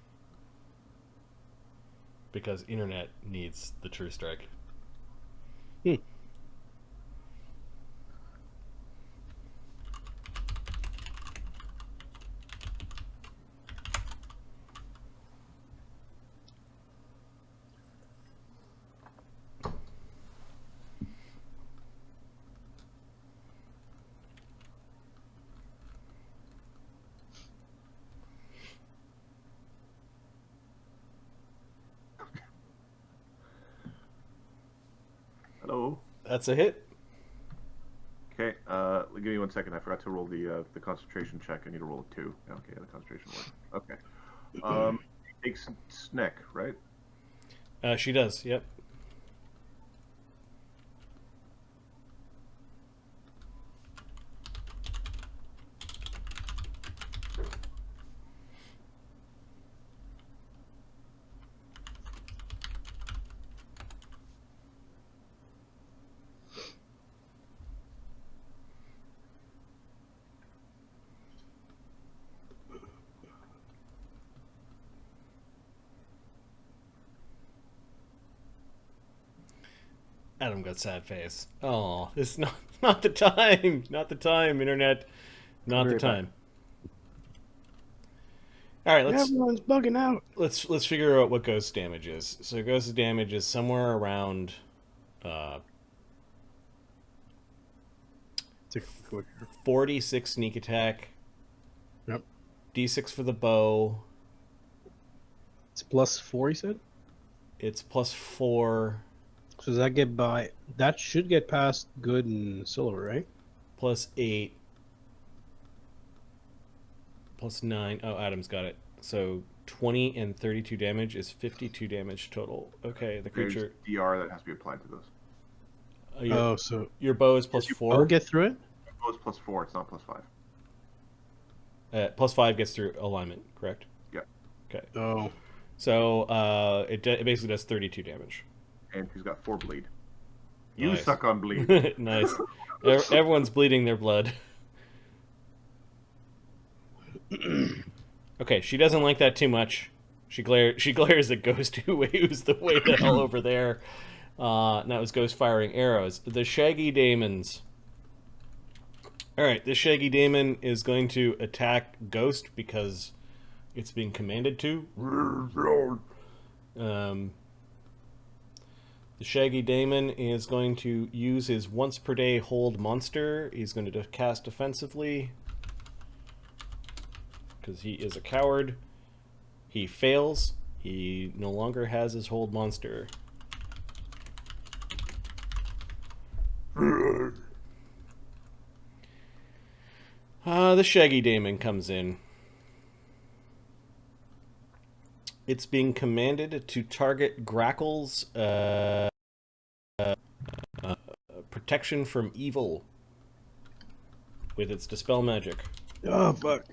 internet needs the true strike. Hello. That's a hit. Okay, give me 1 second. I forgot to roll the concentration check. I need to roll a 2. Okay, the concentration worked. Okay. Takes Sneck, right? She does, yep. Adam got sad face. Oh, this is not the time. Not the time, internet. Not the time. All right, Everyone's bugging out. Let's figure out what ghost damage is. So ghost damage is somewhere around 46 sneak attack. Yep. D6 for the bow. It's +4, you said? It's +4. So does that get by? That should get past good and silver, right? +8. +9. Oh, Adam's got it. So 20 and 32 damage is 52 damage total. Okay, the creature. There's DR that has to be applied to those. So your bow is +4. I'll get through it. Bow is +4. It's not +5. +5 gets through alignment, correct? Yeah. Okay. Oh. So it basically does 32 damage. And he's got 4 bleed. You Nice. suck on bleed. Nice. Everyone's bleeding their blood. Okay, she doesn't like that too much. She glares at Ghost, who's the way the hell over there. And that was Ghost firing arrows. The Shaggy Daemons. Alright, this Shaggy Daemon is going to attack Ghost because it's being commanded to. The Shaggy Daemon is going to use his once per day hold monster. He's going to cast defensively because he is a coward. He fails. He no longer has his hold monster. The Shaggy Daemon comes in. It's being commanded to target Grakkel's protection from evil with its dispel magic. Oh, fuck.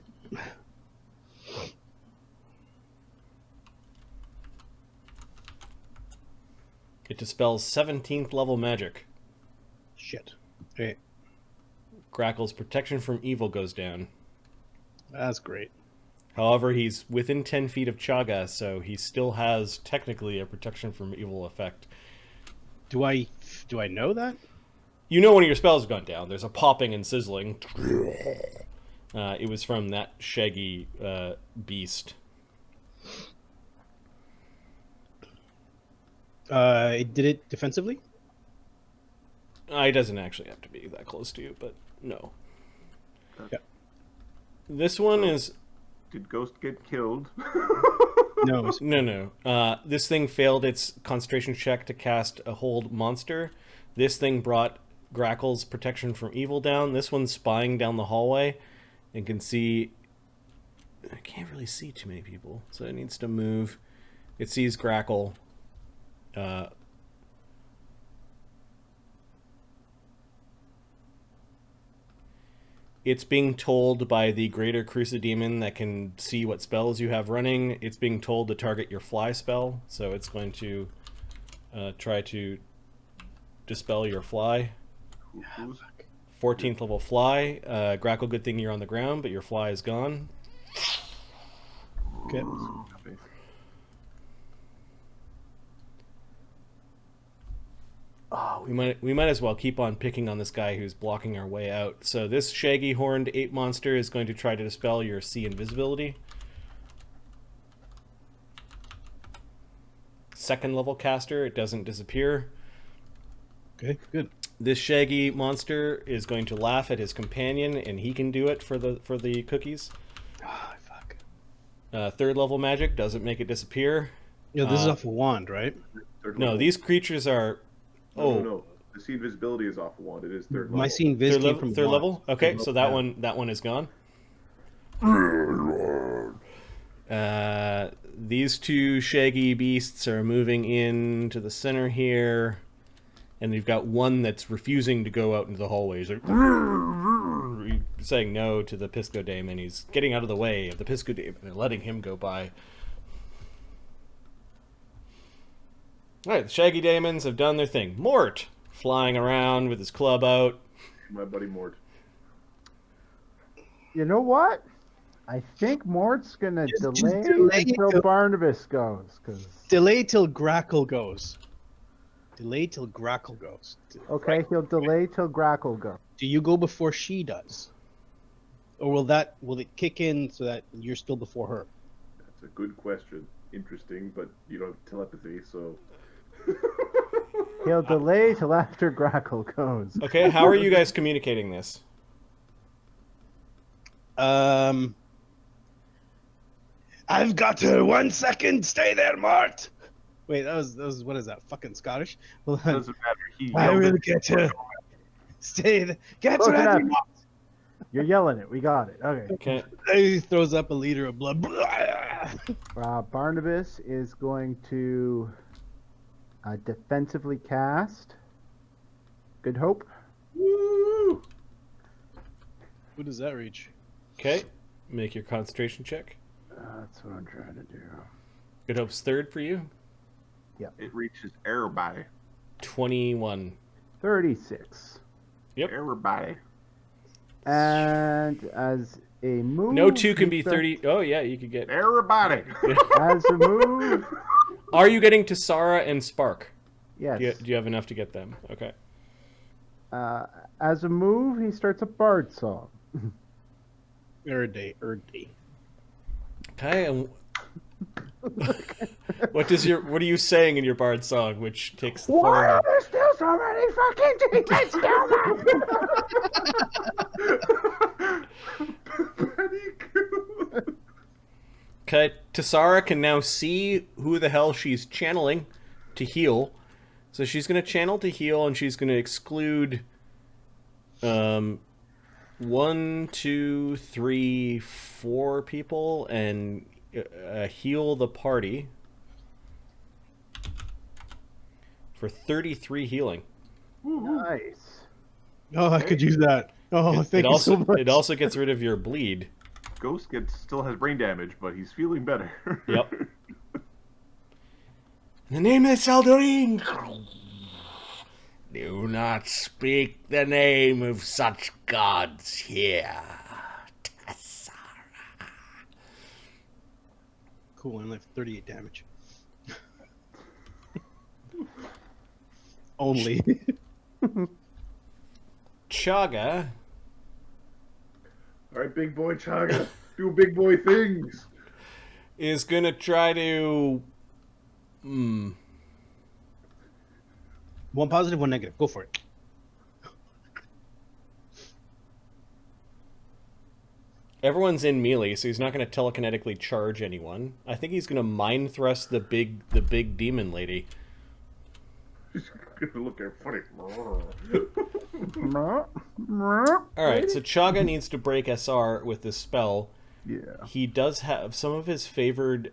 It dispels 17th level magic. Shit. Okay. Grakkel's protection from evil goes down. That's great. However, he's within 10 feet of Chaga, so he still has technically a protection from evil effect. Do I know that? You know one of your spells has gone down. There's a popping and sizzling. It was from that shaggy beast. It did it defensively? It doesn't actually have to be that close to you, but no. Yeah. This one is... Did Ghost get killed? No. No. This thing failed its concentration check to cast a hold monster. This thing brought Grakkel's protection from evil down. This one's spying down the hallway and can see... I can't really see too many people, so it needs to move. It sees Grakkel. It's being told by the greater Crusademon that can see what spells you have running. It's being told to target your fly spell, so it's going to try to dispel your fly. 14th level fly. Grakkel, good thing you're on the ground, but your fly is gone. Okay. Oh, we might as well keep on picking on this guy who's blocking our way out. So this shaggy horned ape monster is going to try to dispel your sea invisibility. 2nd level caster, it doesn't disappear. Okay, good. This shaggy monster is going to laugh at his companion, and he can do it for the cookies. Ah, fuck. 3rd level magic doesn't make it disappear. Yeah, this is off a wand, right? No, these creatures are. No. The sea invisibility is off wand. It is third level. My scene viz Third came level. from Third wand. level. Okay, so that Yeah. that one is gone. These two shaggy beasts are moving into the center here, and you've got one that's refusing to go out into the hallway. He's like saying no to the Pisco Daemon. He's getting out of the way of the Pisco Daemon and letting him go by. Alright, the Shaggy Daemons have done their thing. Mort, flying around with his club out. My buddy Mort. You know what? I think Mort's gonna Just delay delay until till- Barnabas goes. Cause... Delay till Grakkel goes. Delay till Grakkel goes. Okay, he'll delay till Grakkel goes. Do you go before she does? Or will it kick in so that you're still before her? That's a good question. Interesting, but you don't have telepathy, so. He'll delay till after Grakkel goes. Okay, how are you guys communicating this? I've got her 1 second. Stay there, Mart. Wait, that was what is that? Fucking Scottish? Hold on. Doesn't matter. He I yelled will it. get her. Stay there. Get Close ready. enough. You're yelling it. We got it. Okay. Okay. He throws up a liter of blood. Barnabas is going to defensively cast Good Hope. Woo! Who does that reach? Okay. Make your concentration check. That's what I'm trying to do. Good Hope's 3rd for you. It reaches everybody. 21. 36. Yep. Everybody. And as a move... No 2 can he be starts- 30. Oh, yeah, you could get. Everybody. As a move... Are you getting to Tsarra and Spark? Yes. Do you have enough to get them? Okay. As a move, he starts a bard song. Erday. Okay. And what are you saying in your bard song, which takes the Why form? are there still so many fucking demons down there? Okay, Tsarra can now see who the hell she's channeling to heal. So she's going to channel to heal, and she's going to exclude 1, 2, 3, 4 people and heal the party for 33 healing. Nice. Oh, I could use that. Oh, thank you so much. It also gets rid of your bleed. Ghost still has brain damage, but he's feeling better. Yep. In the name of Saldarine, do not speak the name of such gods here, Tsarra. Cool, I only have 38 damage. Only. Chaga All right, big boy Chaga, do big boy things. is gonna try to. One positive, one negative. Go for it. Everyone's in melee, so he's not gonna telekinetically charge anyone. I think he's gonna mind thrust the big demon lady. He's gonna look at funny. All right, so Chaga needs to break SR with this spell. Yeah. He does have some of his favored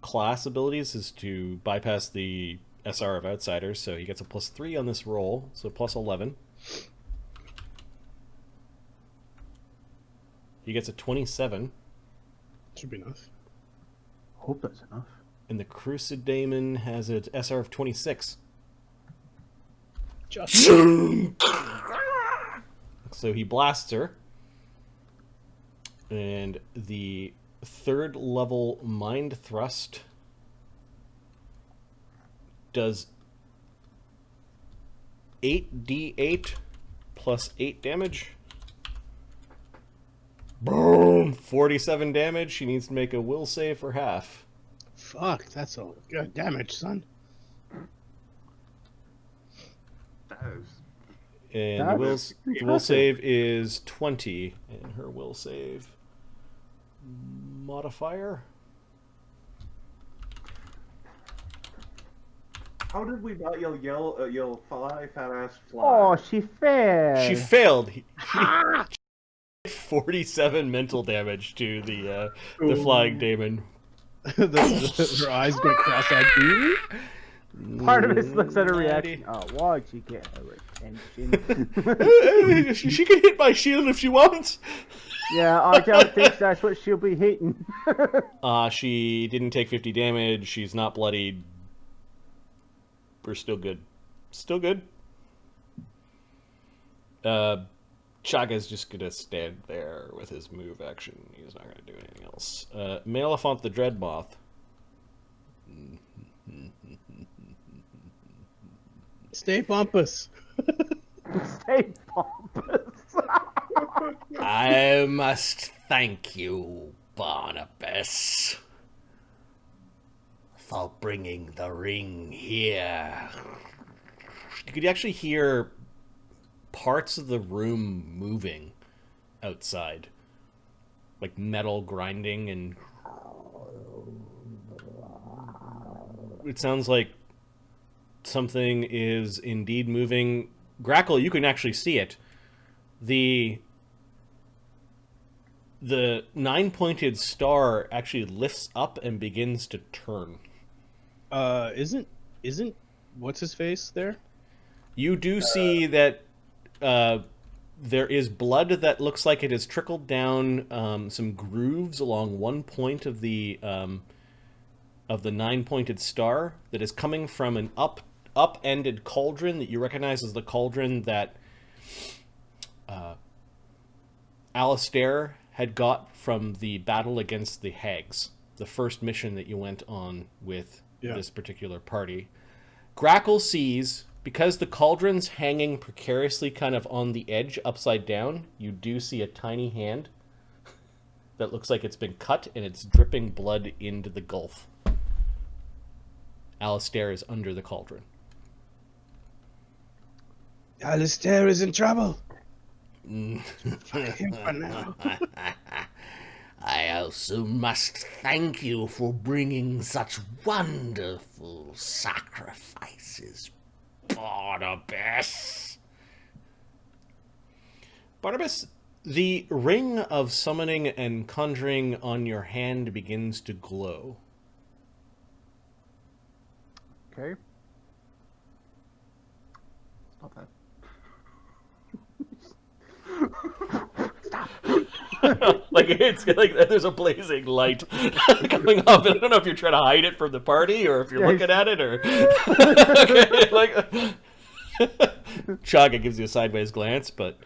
class abilities is to bypass the SR of Outsiders, so he gets a +3 on this roll, so +11. He gets a 27. Should be enough. Hope that's enough. And the Crucid Daemon has an SR of 26. Just So he blasts her. And the third level Mind Thrust does 8d8 plus 8 damage. Boom! 47 damage. She needs to make a will save for half. fuck. That's all good damage, son. That is. And That the is will impressive. save is 20. And her will save modifier. How did we not yell fly, fat ass fly? Oh, she failed. She failed. 47 mental damage to the flying daemon. Her eyes go cross-eyed. Barnabus looks at her reaction. Oh, why'd she get her attention? She can hit my shield if she wants. Yeah, I don't think that's what she'll be hitting. She didn't take 50 damage. She's not bloodied. We're still good. Still good. Chaga's just gonna stand there with his move action. He's not gonna do anything else. Malefont the Dread Moth. Stay pompous. Stay pompous. I must thank you, Barnabus, for bringing the ring here. You could actually hear parts of the room moving outside, like metal grinding, and it sounds like something is indeed moving. Grakkel, you can actually see it. The 9-pointed star actually lifts up and begins to turn. Isn't what's his face there? You do see that there is blood that looks like it has trickled down some grooves along one point of the 9-pointed star that is coming from an upended cauldron that you recognize as the cauldron that Alistair had got from the battle against the hags, the first mission that you went on with this particular party. Grakkel sees, because the cauldron's hanging precariously kind of on the edge, upside down, you do see a tiny hand that looks like it's been cut and it's dripping blood into the gulf. Alistair is under the cauldron. Alistair is in trouble. I also must thank you for bringing such wonderful sacrifices, Barnabus. Barnabus, the ring of summoning and conjuring on your hand begins to glow. Okay. Stop that. Like it's like there's a blazing light coming up, and I don't know if you're trying to hide it from the party or if you're looking at it or okay, like Chaga gives you a sideways glance, but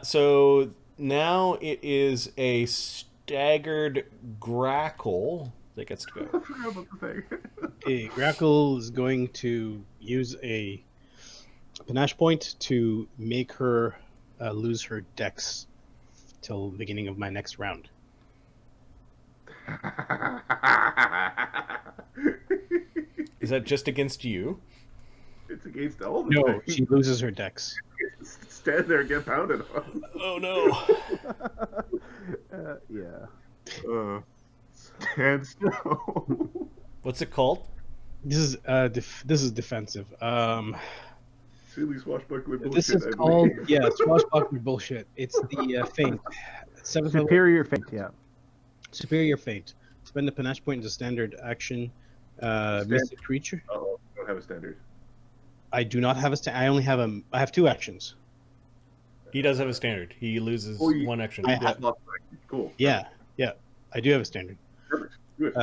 so now it is a staggered Grakkel that gets to go. I forgot about the thing. Okay, Grakkel is going to use a panache point to make her lose her dex till the beginning of my next round. Is that just against you? It's against all the No, things. she loses her dex. Stand there and get pounded on. Oh no. Yeah. Stand still. What's it called? This is this is defensive. Silly swashbuckler bullshit. This is I called believe. swashbuckler bullshit. It's the feint. 7th level Superior feint, yeah. superior feint. Spend a panache point as a standard action. Mystic creature. Oh, I don't have a standard. I do not have a I only have I have 2 actions. He does have a standard. He loses Oh, you- one action. I Yeah. That's not cool. Yeah, I do have a standard. Perfect. Good.